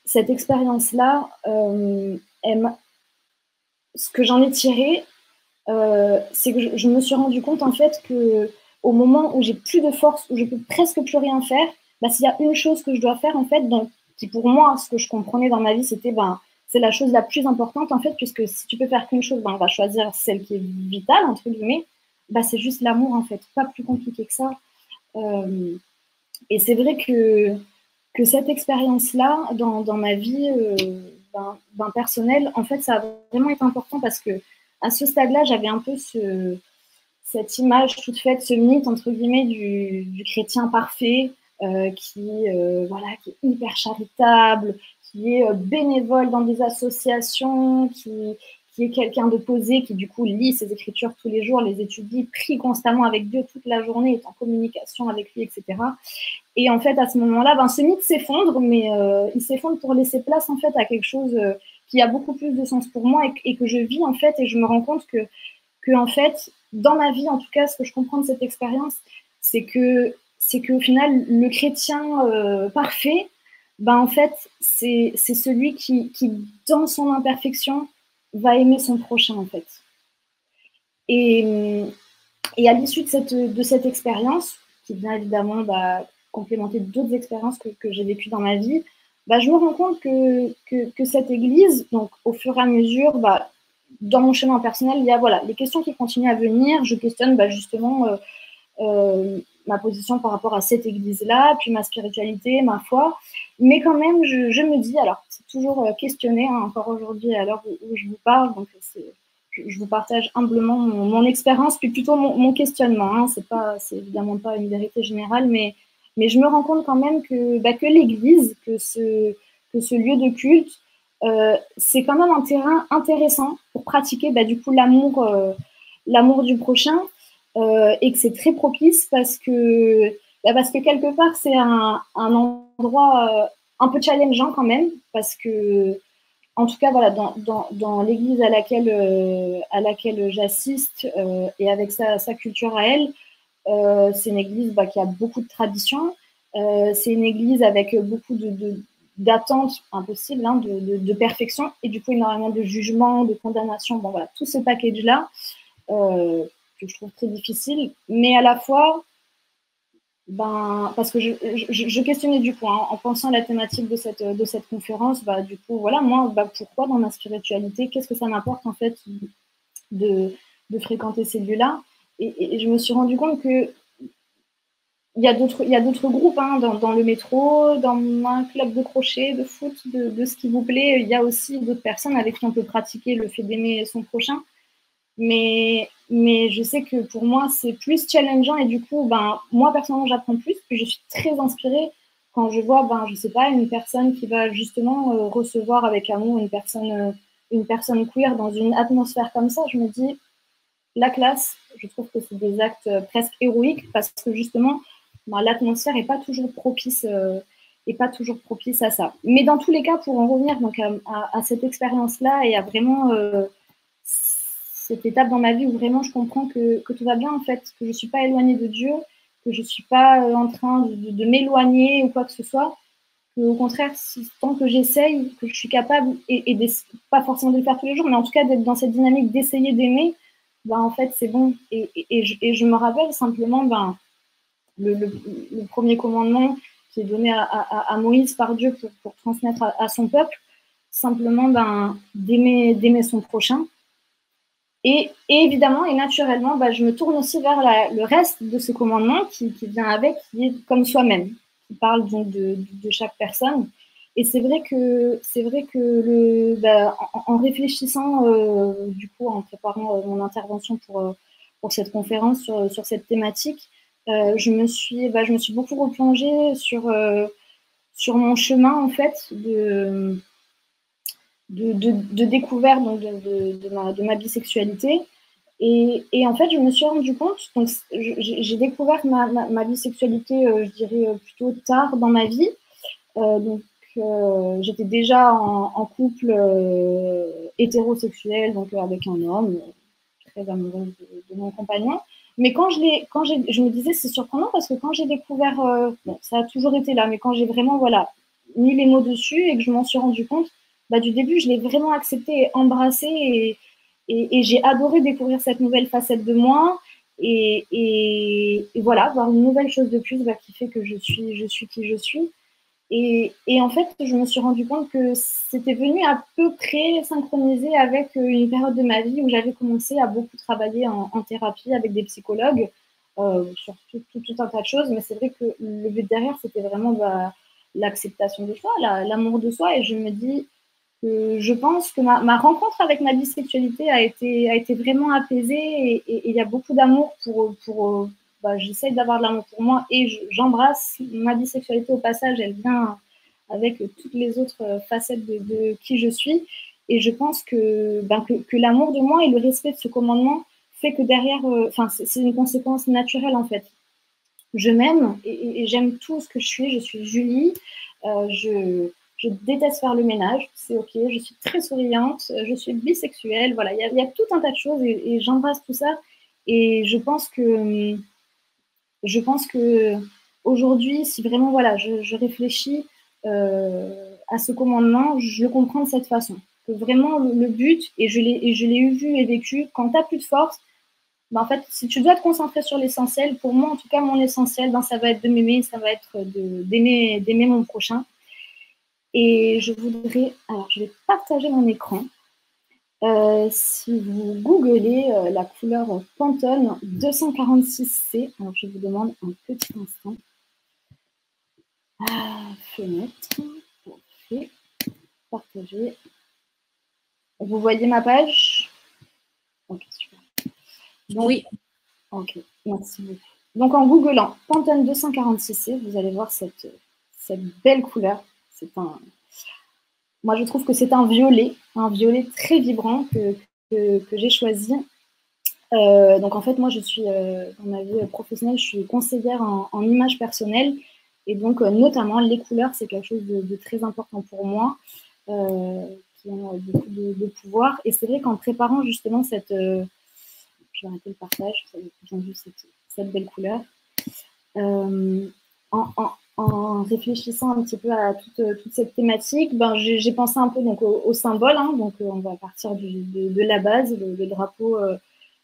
cette expérience-là, ce que j'en ai tiré, c'est que je me suis rendu compte en fait que au moment où j'ai plus de force, où je peux presque plus rien faire, s'il y a une chose que je dois faire en fait, donc qui pour moi, ce que je comprenais dans ma vie, c'était c'est la chose la plus importante en fait, puisque si tu peux faire qu'une chose, on va choisir celle qui est vitale entre guillemets. C'est juste l'amour en fait, pas plus compliqué que ça. Et c'est vrai que cette expérience-là, dans ma vie, personnel, en fait, ça a vraiment été important parce que à ce stade-là, j'avais un peu cette image toute faite, ce mythe, entre guillemets, du chrétien parfait, qui est hyper charitable, qui est bénévole dans des associations, qui est quelqu'un de posé, qui du coup lit ses écritures tous les jours, les étudie, prie constamment avec Dieu toute la journée, est en communication avec lui, etc. Et en fait, à ce moment-là, ce mythe s'effondre, mais il s'effondre pour laisser place en fait à quelque chose qui a beaucoup plus de sens pour moi et que je vis en fait, et je me rends compte que en fait, dans ma vie, en tout cas, ce que je comprends de cette expérience, c'est que au final, le chrétien parfait, en fait, c'est celui qui, dans son imperfection, va aimer son prochain, en fait. Et à l'issue de cette expérience, qui vient évidemment complémenter d'autres expériences que j'ai vécues dans ma vie, je me rends compte que cette église, donc au fur et à mesure, dans mon chemin personnel, il y a les questions qui continuent à venir. Je questionne justement ma position par rapport à cette église-là, puis ma spiritualité, ma foi. Mais quand même, je me dis, alors c'est toujours questionné, encore aujourd'hui à l'heure où je vous parle, donc je vous partage humblement mon expérience, puis plutôt mon questionnement. C'est évidemment pas une vérité générale, mais je me rends compte quand même que l'église, que ce lieu de culte, c'est quand même un terrain intéressant pour pratiquer du coup l'amour du prochain, et que c'est très propice parce que quelque part c'est un endroit un peu challengeant quand même, parce que en tout cas dans l'église à laquelle j'assiste, et avec sa culture à elle, c'est une église qui a beaucoup de traditions, c'est une église avec beaucoup d'attentes impossibles, de perfection, et du coup énormément de jugements, de condamnations, tout ce package-là, que je trouve très difficile, mais à la fois, parce que je questionnais du coup, en pensant à la thématique de cette conférence, du coup, moi, pourquoi dans ma spiritualité, qu'est-ce que ça m'apporte en fait de fréquenter ces lieux-là, et je me suis rendu compte que il y a d'autres groupes dans le métro, dans un club de crochet, de foot, de ce qui vous plaît. Il y a aussi d'autres personnes avec qui on peut pratiquer le fait d'aimer son prochain. Mais je sais que pour moi, c'est plus challengeant, et du coup, moi, personnellement, j'apprends plus, puis je suis très inspirée quand je vois, je sais pas, une personne qui va justement recevoir avec amour une personne queer dans une atmosphère comme ça. Je me dis, la classe, je trouve que c'est des actes presque héroïques, parce que justement, l'atmosphère n'est pas toujours propice à ça. Mais dans tous les cas, pour en revenir donc à cette expérience-là, et à vraiment cette étape dans ma vie où vraiment je comprends que tout va bien, en fait, que je ne suis pas éloignée de Dieu, que je ne suis pas en train de m'éloigner ou quoi que ce soit, que, au contraire, tant que j'essaye, que je suis capable, et pas forcément de le faire tous les jours, mais en tout cas d'être dans cette dynamique d'essayer d'aimer, en fait, c'est bon. Et je me rappelle simplement le premier commandement qui est donné à Moïse par Dieu pour transmettre à son peuple, simplement d'aimer son prochain. Et évidemment et naturellement, je me tourne aussi vers le reste de ce commandement qui vient avec, qui est comme soi-même, qui parle donc de chaque personne. Et c'est vrai que en réfléchissant, du coup, en préparant mon intervention pour cette conférence sur cette thématique, je me suis beaucoup replongée sur mon chemin, en fait, de découverte donc de ma bisexualité. Et en fait, je me suis rendu compte, donc j'ai découvert ma bisexualité, je dirais, plutôt tard dans ma vie. Donc, j'étais déjà en couple hétérosexuel, donc avec un homme, très amoureuse de mon compagnon. Mais je me disais, c'est surprenant, parce que quand j'ai découvert, ça a toujours été là, mais quand j'ai vraiment mis les mots dessus et que je m'en suis rendu compte, du début, je l'ai vraiment accepté et embrassé, et j'ai adoré découvrir cette nouvelle facette de moi, et voilà, voir une nouvelle chose de plus qui fait que je suis qui je suis. Et en fait, je me suis rendu compte que c'était venu à peu près synchroniser avec une période de ma vie où j'avais commencé à beaucoup travailler en thérapie avec des psychologues sur tout un tas de choses. Mais c'est vrai que le but derrière, c'était vraiment l'acceptation de soi, l'amour de soi. Et je me dis je pense que ma rencontre avec ma bisexualité a été vraiment apaisée et il y a beaucoup d'amour pour j'essaie d'avoir de l'amour pour moi et j'embrasse ma bisexualité au passage. Elle vient avec toutes les autres facettes de qui je suis. Et je pense que l'amour de moi et le respect de ce commandement fait que derrière, c'est une conséquence naturelle en fait. Je m'aime et j'aime tout ce que je suis. Je suis Julie. Je déteste faire le ménage, c'est ok. Je suis très souriante. Je suis bisexuelle. Voilà, il y a tout un tas de choses et j'embrasse tout ça. Et je pense que aujourd'hui, si vraiment voilà, je réfléchis à ce commandement, je le comprends de cette façon. Que vraiment le but, et je l'ai vu et vécu, quand tu n'as plus de force, en fait, si tu dois te concentrer sur l'essentiel, pour moi, en tout cas, mon essentiel, ça va être de m'aimer, ça va être d'aimer mon prochain. Et je vais partager mon écran. Si vous googlez la couleur Pantone 246C, alors je vous demande un petit instant. Fenêtre, parfait, partager. Vous voyez ma page? Ok, super. Donc, oui. Ok, merci beaucoup. Donc en googlant Pantone 246C, vous allez voir cette belle couleur. Moi je trouve que c'est un violet très vibrant que j'ai choisi. Donc en fait, moi je suis dans ma vie professionnelle, je suis conseillère en image personnelle et donc notamment les couleurs, c'est quelque chose de très important pour moi, qui a beaucoup de pouvoir. Et c'est vrai qu'en préparant justement je vais arrêter le partage, vous avez bien vu cette belle couleur. En réfléchissant un petit peu à toute cette thématique, j'ai pensé un peu donc, au symbole. Donc, on va partir de la base, le drapeau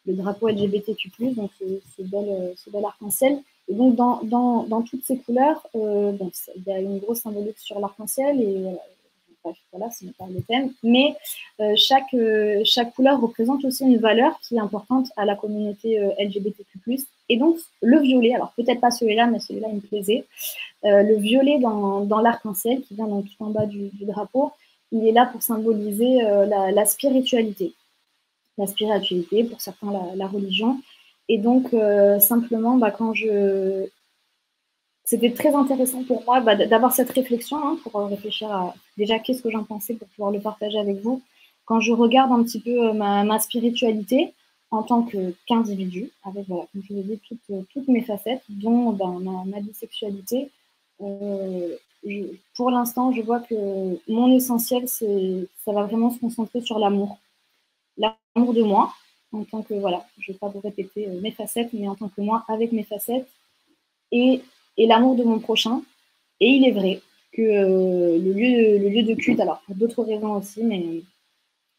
LGBTQ+, donc ce bel arc-en-ciel. Et donc, dans toutes ces couleurs, il y a une grosse symbolique sur l'arc-en-ciel et voilà, ce n'est pas le thème. Mais chaque couleur représente aussi une valeur qui est importante à la communauté LGBTQ+. Et donc, le violet, alors peut-être pas celui-là, mais celui-là, il me plaisait. Le violet dans l'arc-en-ciel, qui vient donc tout en bas du drapeau, il est là pour symboliser la spiritualité. La spiritualité, pour certains, la religion. Et donc, simplement, c'était très intéressant pour moi d'avoir cette réflexion, pour réfléchir à déjà qu'est-ce que j'en pensais pour pouvoir le partager avec vous. Quand je regarde un petit peu ma spiritualité en tant qu'individu, avec, voilà, comme je vous ai dit, toutes mes facettes, dont ma bisexualité, pour l'instant, je vois que mon essentiel, ça va vraiment se concentrer sur l'amour. L'amour de moi, en tant que, voilà, je ne vais pas vous répéter mes facettes, mais en tant que moi, avec mes facettes, et l'amour de mon prochain. Et il est vrai que le lieu de culte, alors pour d'autres raisons aussi, mais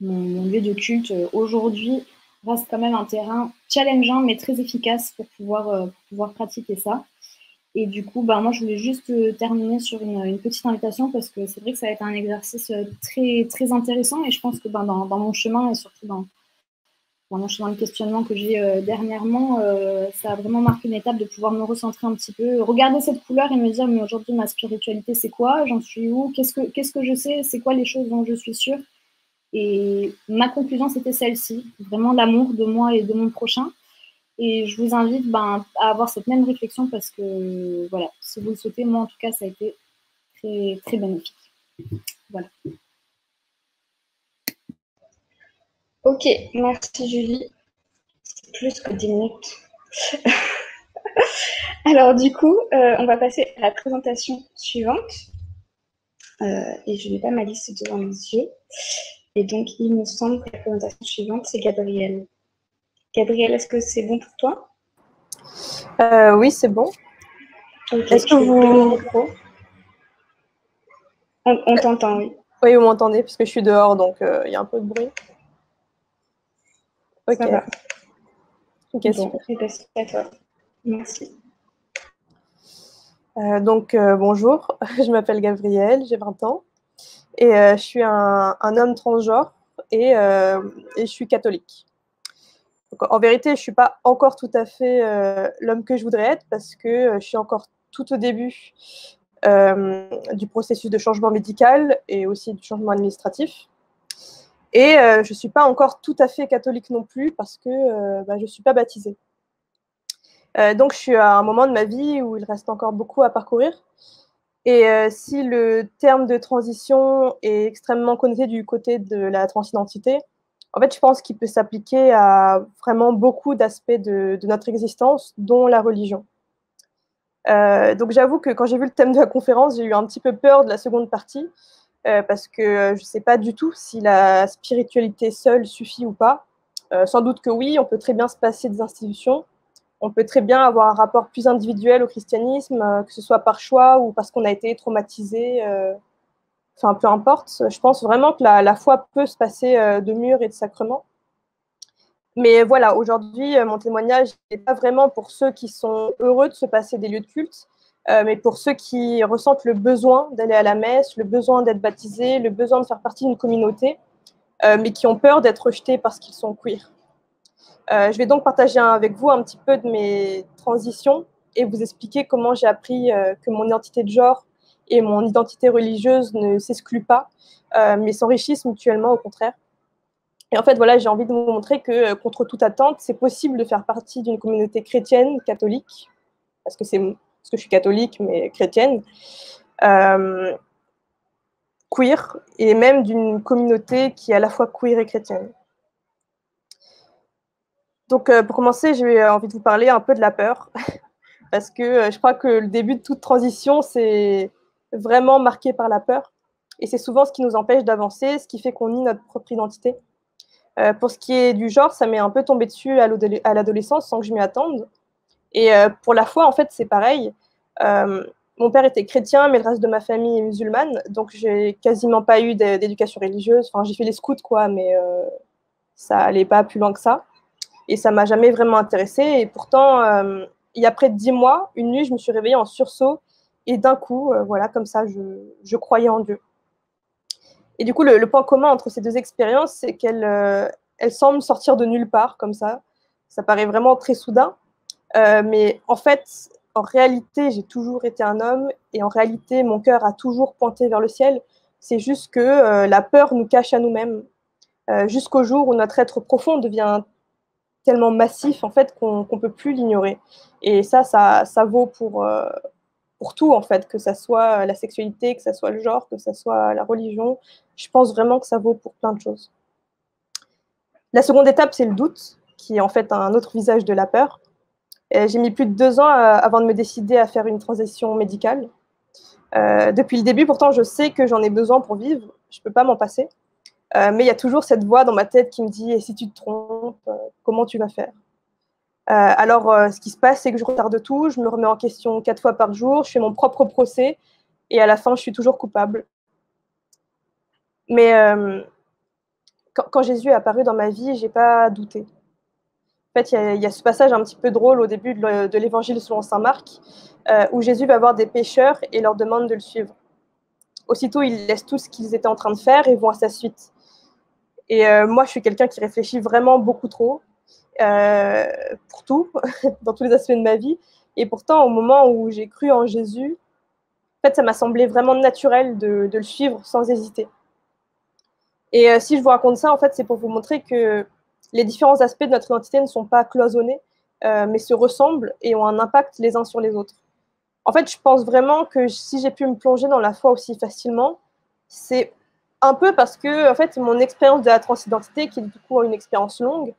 mon lieu de culte aujourd'hui reste quand même un terrain challengeant, mais très efficace pour pouvoir pratiquer ça. Et du coup, moi, je voulais juste terminer sur une petite invitation parce que c'est vrai que ça a été un exercice très, très intéressant et je pense que dans mon chemin et surtout dans le questionnement que j'ai dernièrement, ça a vraiment marqué une étape de pouvoir me recentrer un petit peu, regarder cette couleur et me dire mais aujourd'hui ma spiritualité c'est quoi, j'en suis où, qu'est-ce que je sais, c'est quoi les choses dont je suis sûre. Et ma conclusion c'était celle-ci, vraiment l'amour de moi et de mon prochain. Et je vous invite à avoir cette même réflexion parce que voilà, si vous le souhaitez, moi en tout cas ça a été très, très bénéfique. Voilà. Ok, merci Julie. C'est plus que 10 minutes. Alors du coup, on va passer à la présentation suivante. Et je n'ai pas ma liste devant les yeux. Et donc, il me semble que la présentation suivante, c'est Gabrielle. Gabrielle, est-ce que c'est bon pour toi? Oui, c'est bon. Okay, est-ce que vous... On t'entend, oui. Oui, vous m'entendez, parce que je suis dehors, donc il y a un peu de bruit. Ok. Ça va. Ok, bon, super. D'accord. Merci. Bonjour, je m'appelle Gabrielle, j'ai 20 ans et je suis un homme transgenre et je suis catholique. Donc, en vérité, je ne suis pas encore tout à fait l'homme que je voudrais être parce que je suis encore tout au début du processus de changement médical et aussi du changement administratif. Et je ne suis pas encore tout à fait catholique non plus parce que je ne suis pas baptisée. Donc, je suis à un moment de ma vie où il reste encore beaucoup à parcourir. Et si le terme de transition est extrêmement connoté du côté de la transidentité, en fait, je pense qu'il peut s'appliquer à vraiment beaucoup d'aspects de notre existence, dont la religion. Donc, j'avoue que quand j'ai vu le thème de la conférence, j'ai eu un petit peu peur de la seconde partie, parce que je ne sais pas du tout si la spiritualité seule suffit ou pas. Sans doute que oui, on peut très bien se passer des institutions. On peut très bien avoir un rapport plus individuel au christianisme, que ce soit par choix ou parce qu'on a été traumatisé. Enfin, peu importe. Je pense vraiment que la foi peut se passer de murs et de sacrements. Mais voilà, aujourd'hui, mon témoignage n'est pas vraiment pour ceux qui sont heureux de se passer des lieux de culte, mais pour ceux qui ressentent le besoin d'aller à la messe, le besoin d'être baptisés, le besoin de faire partie d'une communauté, mais qui ont peur d'être rejetés parce qu'ils sont queer. Je vais donc partager avec vous un petit peu de mes transitions et vous expliquer comment j'ai appris que mon identité de genre et mon identité religieuse ne s'excluent pas, mais s'enrichissent mutuellement, au contraire. Et en fait, voilà, j'ai envie de vous montrer que, contre toute attente, c'est possible de faire partie d'une communauté chrétienne, catholique, parce que je suis catholique, mais chrétienne, queer, et même d'une communauté qui est à la fois queer et chrétienne. Donc, pour commencer, j'ai envie de vous parler un peu de la peur, parce que je crois que le début de toute transition, c'est vraiment marqué par la peur, et c'est souvent ce qui nous empêche d'avancer, ce qui fait qu'on nie notre propre identité. Pour ce qui est du genre, ça m'est un peu tombé dessus à l'adolescence sans que je m'y attende. Et pour la foi, en fait, c'est pareil. Mon père était chrétien, mais le reste de ma famille est musulmane, donc j'ai quasiment pas eu d'éducation religieuse. Enfin, j'ai fait les scouts, quoi, mais ça allait pas plus loin que ça. Et ça m'a jamais vraiment intéressée. Et pourtant, il y a près de 10 mois, une nuit, je me suis réveillée en sursaut. Et d'un coup, voilà, comme ça, je croyais en Dieu. Et du coup, le point commun entre ces deux expériences, c'est qu'elles semblent sortir de nulle part, comme ça. Ça paraît vraiment très soudain. Mais en fait, en réalité, j'ai toujours été un homme. Et en réalité, mon cœur a toujours pointé vers le ciel. C'est juste que la peur nous cache à nous-mêmes. Jusqu'au jour où notre être profond devient tellement massif, en fait, qu'on ne peut plus l'ignorer. Et ça vaut pour tout, en fait, que ça soit la sexualité, que ça soit le genre, que ça soit la religion. Je pense vraiment que ça vaut pour plein de choses. La seconde étape, c'est le doute, qui est en fait un autre visage de la peur. J'ai mis plus de 2 ans avant de me décider à faire une transition médicale. Depuis le début, pourtant, je sais que j'en ai besoin pour vivre. Je ne peux pas m'en passer. Mais il y a toujours cette voix dans ma tête qui me dit « Et si tu te trompes, comment tu vas faire ?» Alors, ce qui se passe, c'est que je retarde tout, je me remets en question 4 fois par jour, je fais mon propre procès, et à la fin, je suis toujours coupable. Mais quand Jésus est apparu dans ma vie, je n'ai pas douté. En fait, il y a ce passage un petit peu drôle au début de l'évangile selon saint Marc, où Jésus va voir des pécheurs et leur demande de le suivre. Aussitôt, ils laissent tout ce qu'ils étaient en train de faire et vont à sa suite. Et moi, je suis quelqu'un qui réfléchit vraiment beaucoup trop, pour tout, dans tous les aspects de ma vie. Et pourtant, au moment où j'ai cru en Jésus, en fait, ça m'a semblé vraiment naturel de le suivre sans hésiter. Et si je vous raconte ça, en fait, c'est pour vous montrer que les différents aspects de notre identité ne sont pas cloisonnés, mais se ressemblent et ont un impact les uns sur les autres. En fait, je pense vraiment que si j'ai pu me plonger dans la foi aussi facilement, c'est un peu parce que, en fait, mon expérience de la transidentité, qui est du coup une expérience longue,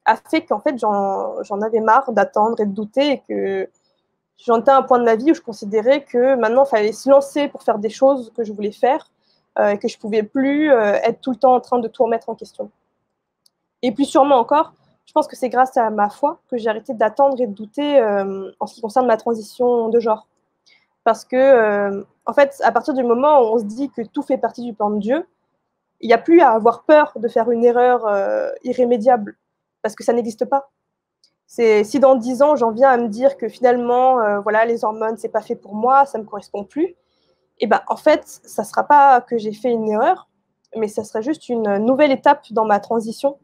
a fait qu'en fait, j'en avais marre d'attendre et de douter, et que j'en étais à un point de ma vie où je considérais que maintenant, il fallait se lancer pour faire des choses que je voulais faire, et que je ne pouvais plus être tout le temps en train de tout remettre en question. Et plus sûrement encore, je pense que c'est grâce à ma foi que j'ai arrêté d'attendre et de douter en ce qui concerne ma transition de genre. Parce que, en fait, à partir du moment où on se dit que tout fait partie du plan de Dieu, il n'y a plus à avoir peur de faire une erreur irrémédiable, parce que ça n'existe pas. Si dans 10 ans, j'en viens à me dire que finalement, voilà, les hormones, c'est pas fait pour moi, ça me correspond plus, et ben, en fait, ça sera pas que j'ai fait une erreur, mais ça serait juste une nouvelle étape dans ma transition,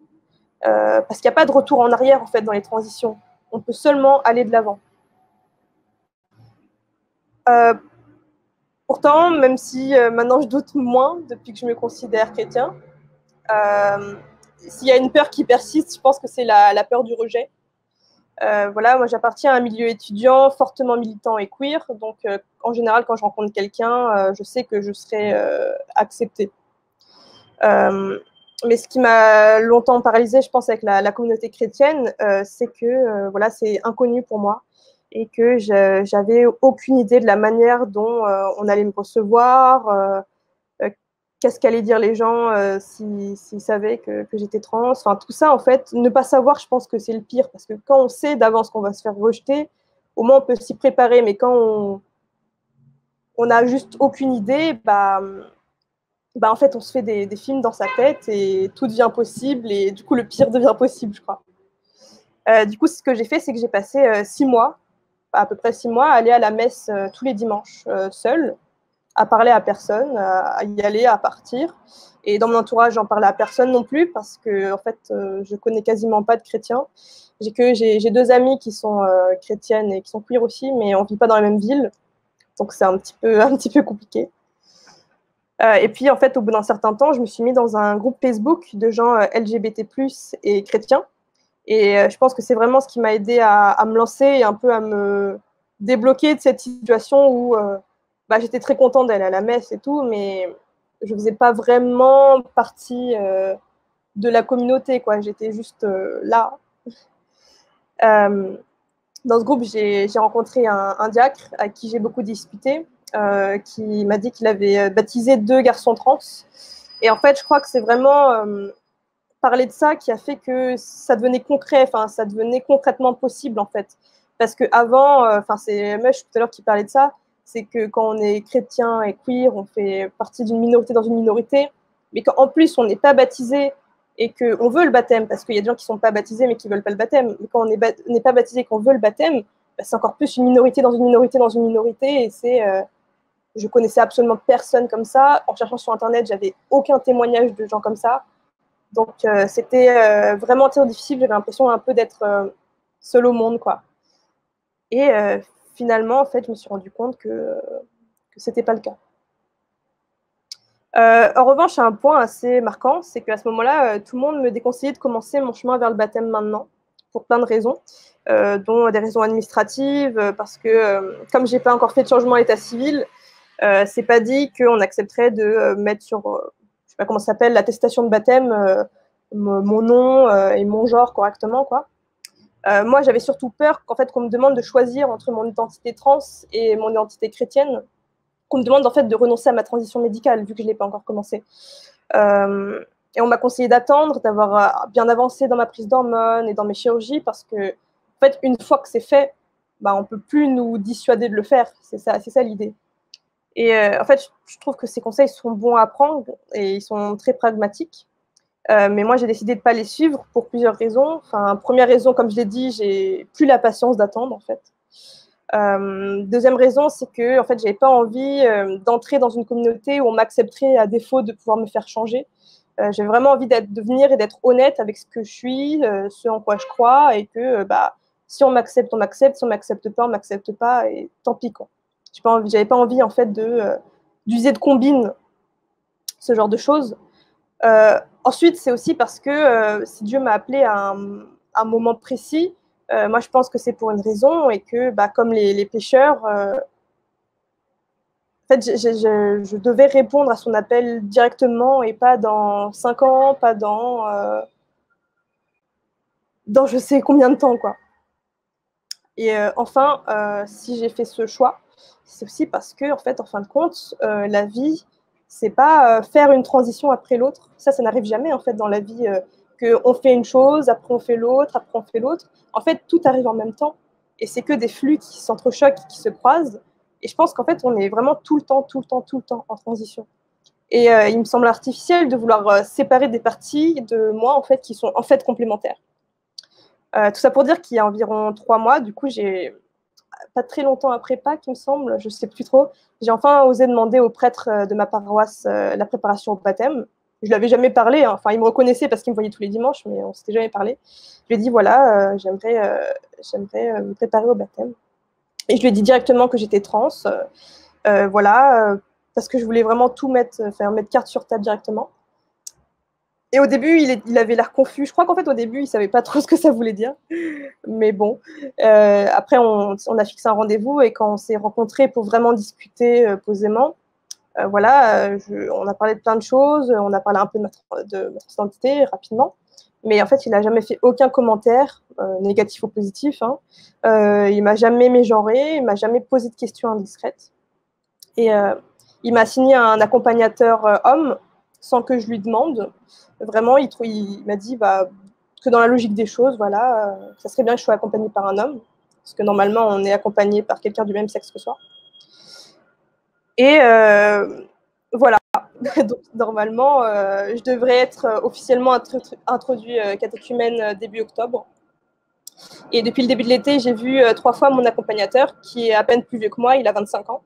parce qu'il n'y a pas de retour en arrière, en fait, dans les transitions. On peut seulement aller de l'avant. Pourtant, même si maintenant je doute moins depuis que je me considère chrétien, S'il y a une peur qui persiste, je pense que c'est la peur du rejet. Voilà, moi j'appartiens à un milieu étudiant fortement militant et queer, donc en général quand je rencontre quelqu'un, je sais que je serai acceptée. Mais ce qui m'a longtemps paralysée, je pense, avec la communauté chrétienne, c'est que voilà, c'est inconnu pour moi et que j'avais aucune idée de la manière dont on allait me recevoir, qu'est-ce qu'allaient dire les gens s'ils savaient que j'étais trans. Enfin, tout ça, en fait, ne pas savoir, je pense que c'est le pire, parce que quand on sait d'avance qu'on va se faire rejeter, au moins on peut s'y préparer, mais quand on n'a juste aucune idée, en fait, on se fait des films dans sa tête et tout devient possible, et du coup, le pire devient possible, je crois. Du coup, ce que j'ai fait, c'est que j'ai passé 6 mois, à peu près 6 mois, à aller à la messe tous les dimanches, seule, à parler à personne, à y aller, à partir. Et dans mon entourage, j'en parlais à personne non plus parce que en fait, je connais quasiment pas de chrétiens. J'ai 2 amies qui sont chrétiennes et qui sont queer aussi, mais on vit pas dans la même ville, donc c'est un petit peu compliqué. Et puis en fait, au bout d'un certain temps, je me suis mis dans un groupe Facebook de gens LGBT+ et chrétiens. Et je pense que c'est vraiment ce qui m'a aidé à me lancer et un peu à me débloquer de cette situation où j'étais très contente d'aller à la messe et tout, mais je faisais pas vraiment partie de la communauté, quoi. J'étais juste là. Dans ce groupe, j'ai rencontré un diacre à qui j'ai beaucoup discuté, qui m'a dit qu'il avait baptisé 2 garçons trans. Et en fait, je crois que c'est vraiment parler de ça qui a fait que ça devenait concret, enfin, ça devenait concrètement possible, en fait. Parce qu'avant, c'est Mush tout à l'heure qui parlait de ça, c'est que quand on est chrétien et queer, on fait partie d'une minorité dans une minorité, mais qu'en plus, on n'est pas baptisé et qu'on veut le baptême, parce qu'il y a des gens qui ne sont pas baptisés mais qui ne veulent pas le baptême, mais quand on n'est pas baptisé et qu'on veut le baptême, c'est encore plus une minorité dans une minorité dans une minorité, et je connaissais absolument personne comme ça. En cherchant sur Internet, j'avais aucun témoignage de gens comme ça. Donc, c'était vraiment très difficile. J'avais l'impression un peu d'être seule au monde, quoi. Et finalement, en fait, je me suis rendu compte que ce n'était pas le cas. En revanche, un point assez marquant, c'est qu'à ce moment-là, tout le monde me déconseillait de commencer mon chemin vers le baptême maintenant, pour plein de raisons, dont des raisons administratives, parce que comme je n'ai pas encore fait de changement à l'état civil, c'est pas dit qu'on accepterait de mettre sur, je sais pas comment ça s'appelle, l'attestation de baptême, mon nom et mon genre correctement, quoi. Moi, j'avais surtout peur qu'en fait, qu'on me demande de choisir entre mon identité trans et mon identité chrétienne, qu'on me demande en fait de renoncer à ma transition médicale, vu que je l'ai pas encore commencé. Et on m'a conseillé d'attendre, d'avoir bien avancé dans ma prise d'hormones et dans mes chirurgies, parce que en fait, une fois que c'est fait, on peut plus nous dissuader de le faire. C'est ça l'idée. Et en fait, je trouve que ces conseils sont bons à prendre et ils sont très pragmatiques. Mais moi, j'ai décidé de ne pas les suivre pour plusieurs raisons. Enfin, première raison, comme je l'ai dit, j'ai plus la patience d'attendre, en fait. Deuxième raison, c'est que en fait, j'avais pas envie d'entrer dans une communauté où on m'accepterait à défaut de pouvoir me faire changer. J'ai vraiment envie de venir et d'être honnête avec ce que je suis, ce en quoi je crois, et que si on m'accepte, on m'accepte. Si on m'accepte pas, on m'accepte pas, et tant pis, quoi. J'avais pas envie en fait d'user de combine, ce genre de choses. Ensuite, c'est aussi parce que si Dieu m'a appelée à un moment précis, moi je pense que c'est pour une raison, et que comme les pécheurs, en fait, je devais répondre à son appel directement, et pas dans 5 ans, pas dans je sais combien de temps, quoi. Et enfin, si j'ai fait ce choix, c'est aussi parce que, en fait, en fin de compte, la vie, c'est pas faire une transition après l'autre. Ça n'arrive jamais, en fait, dans la vie, qu'on fait une chose, après on fait l'autre, après on fait l'autre. En fait, tout arrive en même temps. Et c'est que des flux qui s'entrechoquent, qui se croisent. Et je pense qu'en fait, on est vraiment tout le temps en transition. Et il me semble artificiel de vouloir séparer des parties de moi, en fait, qui sont en fait complémentaires. Tout ça pour dire qu'il y a environ 3 mois, du coup, pas très longtemps après Pâques, il me semble, je ne sais plus trop, j'ai enfin osé demander au prêtre de ma paroisse la préparation au baptême. Je ne lui avais jamais parlé, hein. Enfin, il me reconnaissait parce qu'il me voyait tous les dimanches, mais on ne s'était jamais parlé. Je lui ai dit, voilà, j'aimerais me préparer au baptême. Et je lui ai dit directement que j'étais trans, voilà, parce que je voulais vraiment tout mettre carte sur table directement. Et au début, il avait l'air confus. Je crois qu'en fait, au début, il ne savait pas trop ce que ça voulait dire. Mais bon, après, on a fixé un rendez-vous et quand on s'est rencontrés pour vraiment discuter posément, voilà, on a parlé de plein de choses, on a parlé un peu de ma transidentité rapidement. Mais en fait, il n'a jamais fait aucun commentaire, négatif ou positif. Hein. Il ne m'a jamais mégenré, il ne m'a jamais posé de questions indiscrètes. Et il m'a assigné un accompagnateur homme sans que je lui demande. Vraiment, il m'a dit que dans la logique des choses, voilà, ça serait bien que je sois accompagnée par un homme, parce que normalement, on est accompagné par quelqu'un du même sexe que soi. Et voilà. Donc, normalement, je devrais être officiellement introduit catéchumène début octobre. Et depuis le début de l'été, j'ai vu 3 fois mon accompagnateur, qui est à peine plus vieux que moi, il a 25 ans.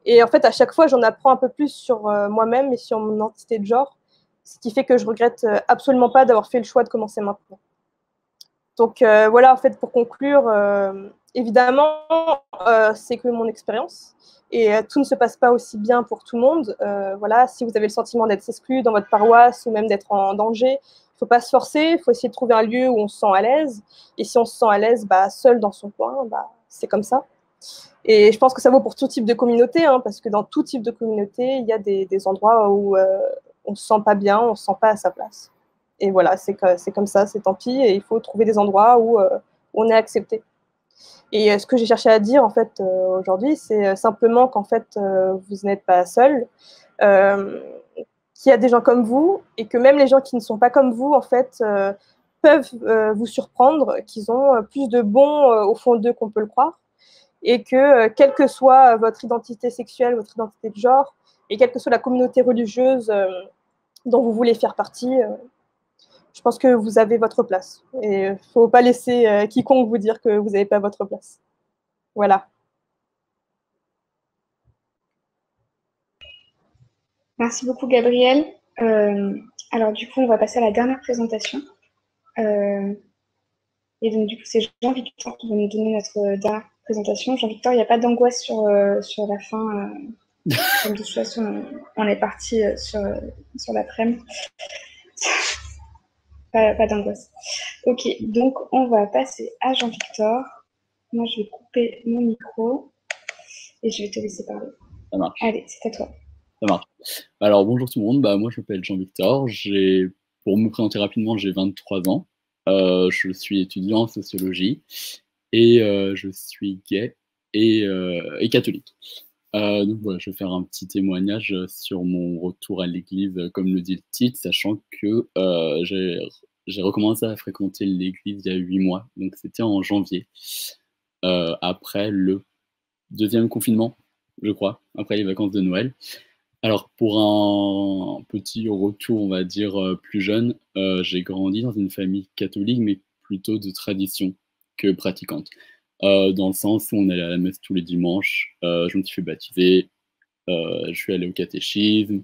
Et en fait, à chaque fois, j'en apprends un peu plus sur moi-même et sur mon identité de genre, ce qui fait que je regrette absolument pas d'avoir fait le choix de commencer maintenant. Donc voilà, en fait, pour conclure, évidemment, c'est que mon expérience. Et tout ne se passe pas aussi bien pour tout le monde. Voilà, si vous avez le sentiment d'être exclu dans votre paroisse ou même d'être en danger, il ne faut pas se forcer, il faut essayer de trouver un lieu où on se sent à l'aise. Et si on se sent à l'aise seul dans son coin, c'est comme ça. Et je pense que ça vaut pour tout type de communauté, hein, parce que dans tout type de communauté, il y a des endroits où on ne se sent pas bien, on ne se sent pas à sa place. Et voilà, c'est comme ça, c'est tant pis, et il faut trouver des endroits où on est accepté. Et ce que j'ai cherché à dire, en fait, aujourd'hui, c'est simplement qu'en fait, vous n'êtes pas seul, qu'il y a des gens comme vous, et que même les gens qui ne sont pas comme vous, en fait, peuvent vous surprendre, qu'ils ont plus de bon au fond d'eux qu'on peut le croire, et que quelle que soit votre identité sexuelle, votre identité de genre, et quelle que soit la communauté religieuse dont vous voulez faire partie, je pense que vous avez votre place. Et il ne faut pas laisser quiconque vous dire que vous n'avez pas votre place. Voilà. Merci beaucoup, Gabrielle. Alors, du coup, on va passer à la dernière présentation. Et donc, du coup, c'est Jean-Victor qui va nous donner notre dernière présentation. Jean-Victor, il n'y a pas d'angoisse sur la fin. Comme de toute façon, on est parti sur l'après-midi. Pas d'angoisse. Ok, donc on va passer à Jean-Victor. Moi, je vais couper mon micro et je vais te laisser parler. Ça marche. Allez, c'est à toi. Ça marche. Alors, bonjour tout le monde. Moi, je m'appelle Jean-Victor. Pour me présenter rapidement, j'ai 23 ans. Je suis étudiant en sociologie et je suis gay et catholique. Donc voilà, je vais faire un petit témoignage sur mon retour à l'église, comme le dit le titre, sachant que j'ai recommencé à fréquenter l'église il y a 8 mois, donc c'était en janvier, après le deuxième confinement, je crois, après les vacances de Noël. Alors pour un petit retour, on va dire, plus jeune, j'ai grandi dans une famille catholique, mais plutôt de tradition que pratiquante. Dans le sens où on allait à la messe tous les dimanches, je me suis fait baptiser, je suis allé au catéchisme,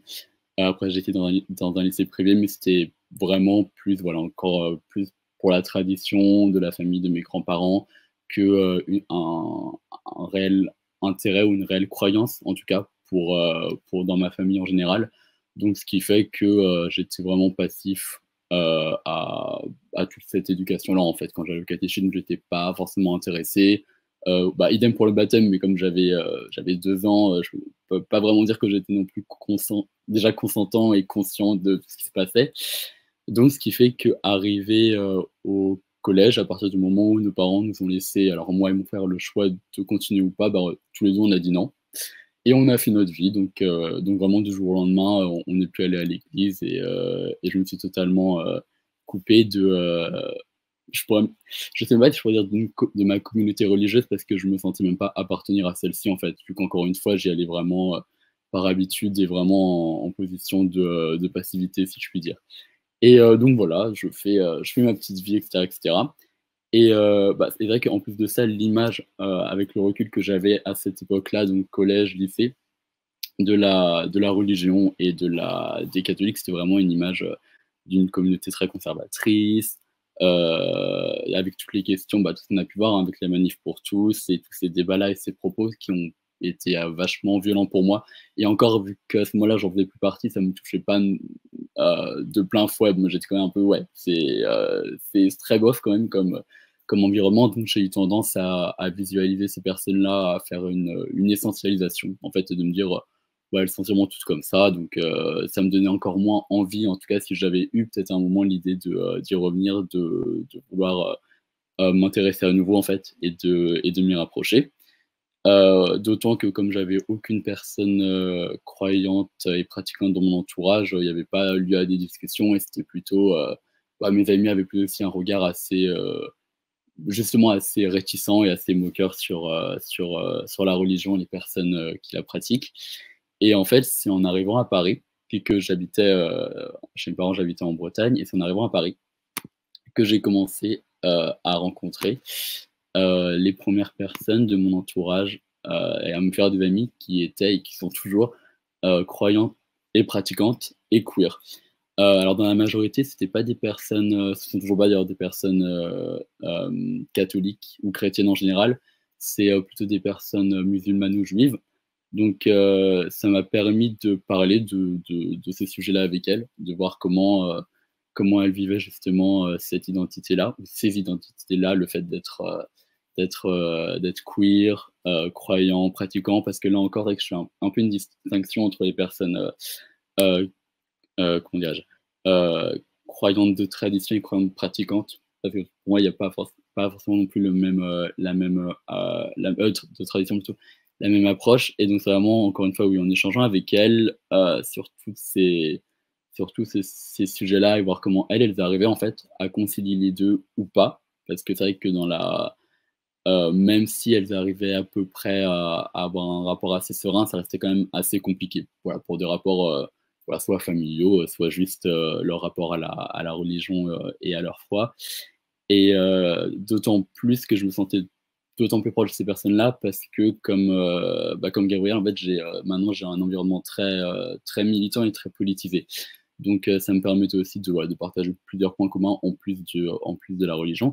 après j'étais dans un lycée privé, mais c'était vraiment plus, voilà, encore plus pour la tradition de la famille de mes grands-parents que un réel intérêt ou une réelle croyance, en tout cas pour dans ma famille en général. Donc ce qui fait que j'étais vraiment passif à toute cette éducation-là, en fait. Quand j'allais au catéchisme, je n'étais pas forcément intéressé. Idem pour le baptême, mais comme j'avais 2 ans, je ne peux pas vraiment dire que j'étais non plus déjà consentant et conscient de tout ce qui se passait. Donc, ce qui fait qu'arrivé au collège, à partir du moment où nos parents nous ont laissé, alors moi et mon frère, le choix de continuer ou pas, tous les deux, on a dit non. Et on a fait notre vie, donc vraiment du jour au lendemain, on n'est plus allé à l'église et je me suis totalement coupé de, je sais pas si je pourrais dire de ma communauté religieuse parce que je me sentais même pas appartenir à celle-ci en fait, vu qu'encore une fois j'y allais vraiment par habitude et vraiment en position de passivité si je puis dire. Et donc voilà, je fais ma petite vie, etc. etc. Et c'est vrai qu'en plus de ça, l'image, avec le recul que j'avais à cette époque-là, donc collège, lycée, de la religion et des catholiques, c'était vraiment une image d'une communauté très conservatrice, avec toutes les questions, tout ce qu'on a pu voir, hein, avec les manifs pour tous et tous ces débats-là et ces propos qui ont était vachement violent pour moi. Et encore, vu qu'à ce moment-là, j'en faisais plus partie, ça me touchait pas de plein fouet. Mais j'étais quand même un peu, ouais, c'est très bof quand même comme environnement. Donc j'ai eu tendance à visualiser ces personnes-là, à faire une essentialisation, en fait, et de me dire, ouais, elles sont sûrement toutes comme ça. Donc ça me donnait encore moins envie, en tout cas, si j'avais eu peut-être à un moment l'idée d'y revenir, de vouloir m'intéresser à nouveau, en fait, et de m'y rapprocher. D'autant que comme j'avais aucune personne croyante et pratiquante dans mon entourage, il n'y avait pas lieu à des discussions, et c'était plutôt, mes amis avaient plus aussi un regard assez, justement assez réticent et assez moqueur sur la religion et les personnes qui la pratiquent. Et en fait, c'est en arrivant à Paris, que j'habitais chez mes parents, j'habitais en Bretagne, et c'est en arrivant à Paris que j'ai commencé à rencontrer les premières personnes de mon entourage et à me faire des amis qui étaient et qui sont toujours croyantes et pratiquantes et queer. Alors dans la majorité, c'était pas des personnes, ce sont toujours pas d'ailleurs des personnes catholiques ou chrétiennes en général, c'est plutôt des personnes musulmanes ou juives. Donc ça m'a permis de parler de ces sujets-là avec elles, de voir comment elles vivaient justement cette identité-là, ou ces identités-là, le fait d'être queer, croyant, pratiquant, parce que là encore, c'est vrai que je fais un peu une distinction entre les personnes comment dirais-je, croyantes de tradition et croyantes pratiquantes, parce que pour moi, il n'y a pas forcément non plus de tradition plutôt, la même approche, et donc c'est vraiment, encore une fois, oui, en échangeant avec elles sur tous ces sujets-là, et voir comment elles arrivaient en fait à concilier les deux ou pas, parce que c'est vrai que même si elles arrivaient à peu près à avoir un rapport assez serein, ça restait quand même assez compliqué, voilà, pour des rapports soit familiaux, soit juste leur rapport à la religion et à leur foi. Et d'autant plus que je me sentais d'autant plus proche de ces personnes-là, parce que comme Gabriel, en fait, maintenant j'ai un environnement très militant et très politisé. Donc ça me permettait aussi de partager plusieurs points communs en plus de la religion.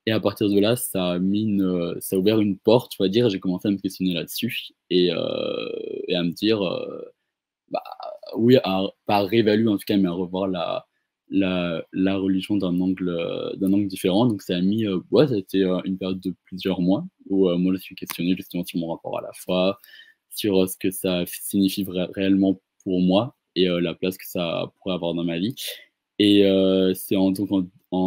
Et à partir de là, ça a ouvert une porte, on va dire, et j'ai commencé à me questionner là-dessus et à me dire, oui, pas à réévaluer en tout cas, mais à revoir la religion d'un angle différent. Donc ça a été une période de plusieurs mois où moi je suis questionné justement sur mon rapport à la foi, sur ce que ça signifie réellement pour moi et la place que ça pourrait avoir dans ma vie. Et c'est en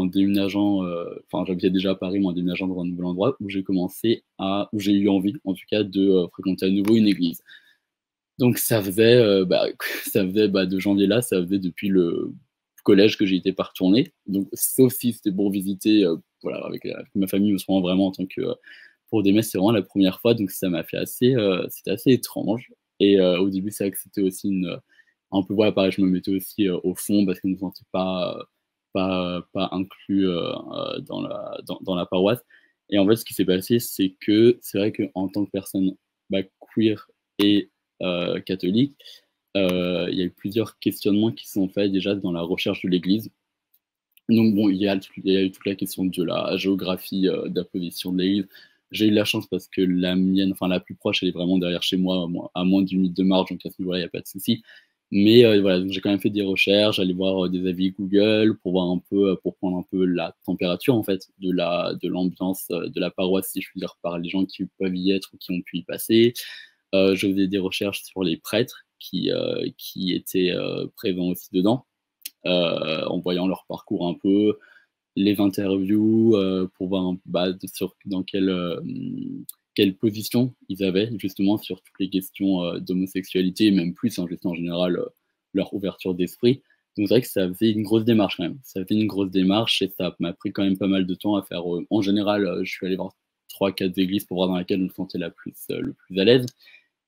déménageant, enfin j'habitais déjà à Paris, mais en déménageant dans un nouvel endroit où j'ai eu envie en tout cas de fréquenter à nouveau une église. Donc ça faisait de janvier là, ça faisait depuis le collège que j'y étais pas retourné. Donc sauf si c'était pour visiter, voilà, avec ma famille, vraiment en tant que pour des messes, c'est vraiment la première fois, donc ça m'a fait c'était assez étrange. Et au début, c'est vrai que c'était aussi un peu, voilà, pareil, je me mettais aussi au fond parce que je ne me sentais pas inclus dans la paroisse. Et en fait, ce qui s'est passé, c'est que c'est vrai qu'en tant que personne queer et catholique, il y a eu plusieurs questionnements qui sont faits déjà dans la recherche de l'Église. Donc bon, il y a eu toute la question de la géographie de la position de l'Église. J'ai eu la chance parce que la mienne, enfin la plus proche, elle est vraiment derrière chez moi, à moins d'une minute de marche, donc à ce niveau-là, il n'y a pas de souci. Mais voilà, donc j'ai quand même fait des recherches, j'allais voir des avis Google pour voir un peu, pour prendre un peu la température en fait de l'ambiance de la paroisse, si je puis dire, par les gens qui peuvent y être ou qui ont pu y passer. Je faisais des recherches sur les prêtres qui étaient présents aussi dedans, en voyant leur parcours un peu, les interviews pour voir dans quelle position ils avaient justement sur toutes les questions d'homosexualité, et même plus, juste en général, leur ouverture d'esprit. Donc c'est vrai que ça faisait une grosse démarche quand même. Ça fait une grosse démarche et ça m'a pris quand même pas mal de temps à faire. En général, je suis allé voir 3-4 églises pour voir dans laquelle je me sentais le plus à l'aise.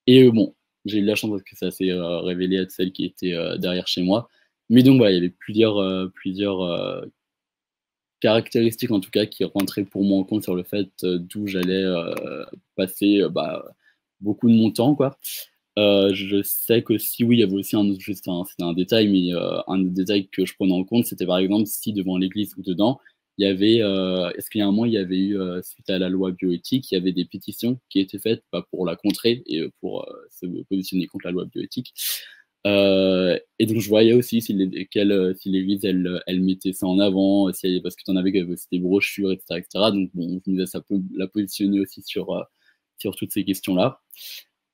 Et bon, j'ai eu de la chance parce que ça s'est révélé être celle qui était derrière chez moi. Mais donc voilà, il y avait plusieurs caractéristiques en tout cas qui rentraient pour moi en compte sur le fait d'où j'allais passer beaucoup de mon temps, quoi. Je sais qu'aussi, oui, il y avait aussi c'était un détail, mais un détail que je prenais en compte, c'était par exemple si devant l'église ou dedans, il y avait, est-ce qu'il y a un moment, il y avait eu, suite à la loi bioéthique, il y avait des pétitions qui étaient faites pour la contrer et pour se positionner contre la loi bioéthique. Et donc je voyais aussi si l'Église elle mettait ça en avant, parce que tu en avais aussi des brochures, etc. Donc bon, je me disais, ça peut la positionner aussi sur toutes ces questions-là.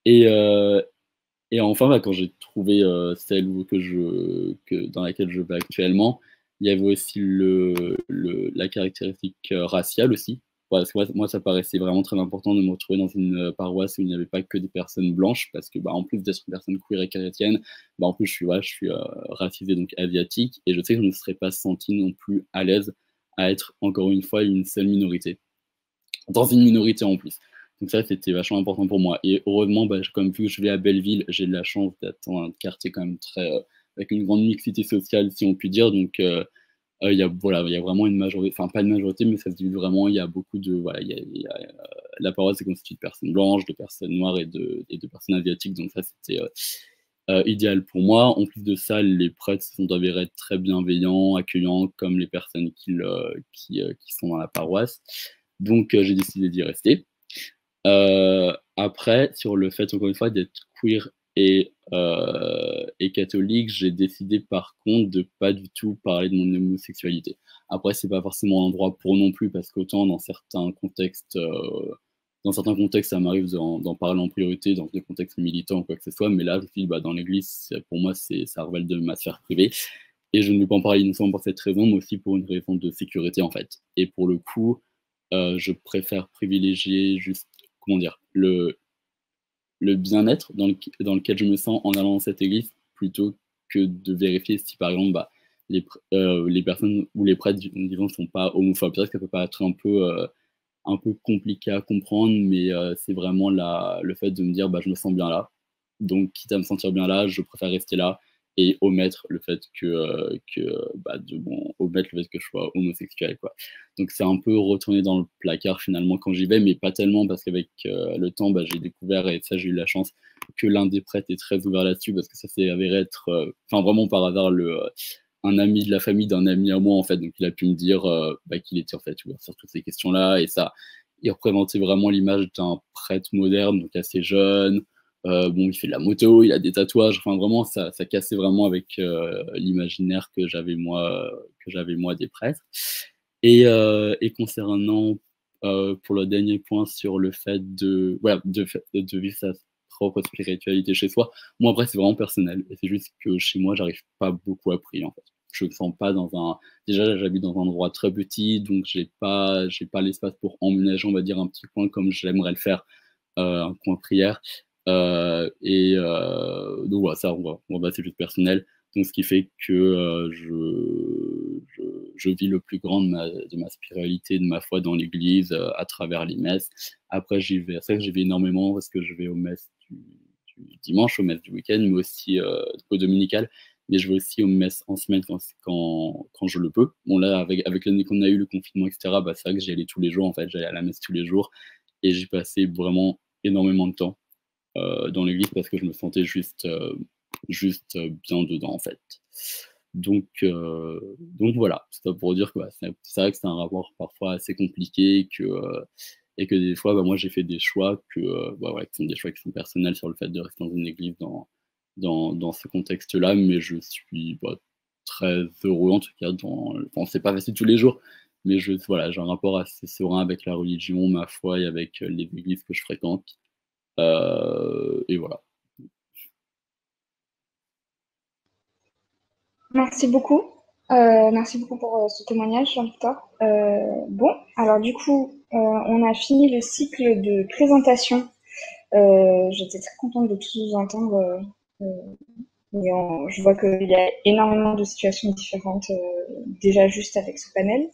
Et, enfin, quand j'ai trouvé celle dans laquelle je vais actuellement, il y avait aussi la caractéristique raciale aussi. Parce que moi, ça paraissait vraiment très important de me retrouver dans une paroisse où il n'y avait pas que des personnes blanches, parce que en plus d'être une personne queer et chrétienne, en plus je suis racisé, donc asiatique, et je sais que je ne serais pas senti non plus à l'aise à être encore une fois une seule minorité. Dans une minorité en plus. Donc ça, c'était vachement important pour moi. Et heureusement, comme vu que je vais à Belleville, j'ai de la chance d'être dans un quartier quand même avec une grande mixité sociale, si on peut dire. Donc il y a vraiment une majorité, enfin pas une majorité, mais ça se divise vraiment. Il y a beaucoup de, la paroisse est constituée de personnes blanches, de personnes noires et de personnes asiatiques. Donc ça, c'était idéal pour moi. En plus de ça, les prêtres sont avérés être très bienveillants, accueillants, comme les personnes qui sont dans la paroisse. Donc j'ai décidé d'y rester. Après, sur le fait, encore une fois, d'être queer et catholique, j'ai décidé par contre de pas du tout parler de mon homosexualité. Après, c'est pas forcément l'endroit pour non plus, parce qu'autant dans certains contextes, ça m'arrive d'en parler en priorité, dans des contextes militants ou quoi que ce soit, mais là, je dis, dans l'église, pour moi, ça relève de ma sphère privée. Et je ne veux pas en parler non seulement pour cette raison, mais aussi pour une raison de sécurité, en fait. Et pour le coup, je préfère privilégier juste, comment dire, le bien-être dans lequel je me sens en allant dans cette église, plutôt que de vérifier si, par exemple, les personnes ou les prêtres, disons, ne sont pas homophobes. C'est vrai que ça peut paraître un peu compliqué à comprendre, mais c'est vraiment le fait de me dire, je me sens bien là. Donc, quitte à me sentir bien là, je préfère rester là et omettre le fait omettre le fait que je sois homosexuel, quoi. Donc c'est un peu retourner dans le placard finalement quand j'y vais, mais pas tellement, parce qu'avec le temps, j'ai découvert, et ça j'ai eu la chance, que l'un des prêtres est très ouvert là-dessus, parce que ça s'est avéré être, vraiment par hasard, un ami de la famille d'un ami à moi, en fait. Donc il a pu me dire qu'il était en fait ouvert sur toutes ces questions-là, et ça, il représentait vraiment l'image d'un prêtre moderne, donc assez jeune. Il fait de la moto, il a des tatouages, enfin vraiment, ça cassait vraiment avec l'imaginaire que j'avais moi des prêtres. Et concernant, pour le dernier point sur le fait de vivre sa propre spiritualité chez soi, moi après c'est vraiment personnel, et c'est juste que chez moi j'arrive pas beaucoup à prier, en fait. Je me sens pas déjà j'habite dans un endroit très petit, donc j'ai pas l'espace pour emménager, on va dire, un petit coin comme j'aimerais le faire, un coin prière. Donc voilà, ça, c'est juste personnel. Donc ce qui fait que je vis le plus grand de ma spiritualité, de ma foi dans l'église, à travers les messes. Après, j'y vais énormément, parce que je vais aux messes du dimanche, aux messes du week-end, mais aussi aux dominicales. Mais je vais aussi aux messes en semaine quand je le peux. Bon, là, avec l'année qu'on a eu, le confinement, etc., c'est vrai que j'y allais tous les jours, en fait. J'allais à la messe tous les jours, et j'y passais vraiment énormément de temps dans l'église, parce que je me sentais juste bien dedans, en fait. Donc voilà, c'est pour dire que c'est vrai que c'est un rapport parfois assez compliqué, et que des fois, moi j'ai fait des choix qui sont des choix qui sont personnels, sur le fait de rester dans une église dans ce contexte-là, mais je suis très heureux, en tout cas. C'est pas facile tous les jours, mais j'ai un rapport assez serein avec la religion, ma foi, et avec les églises que je fréquente. Et voilà. Merci beaucoup. Merci beaucoup pour ce témoignage, Jean-Victor. Bon, alors du coup, on a fini le cycle de présentation. J'étais très contente de tous vous entendre. Je vois qu'il y a énormément de situations différentes déjà juste avec ce panel.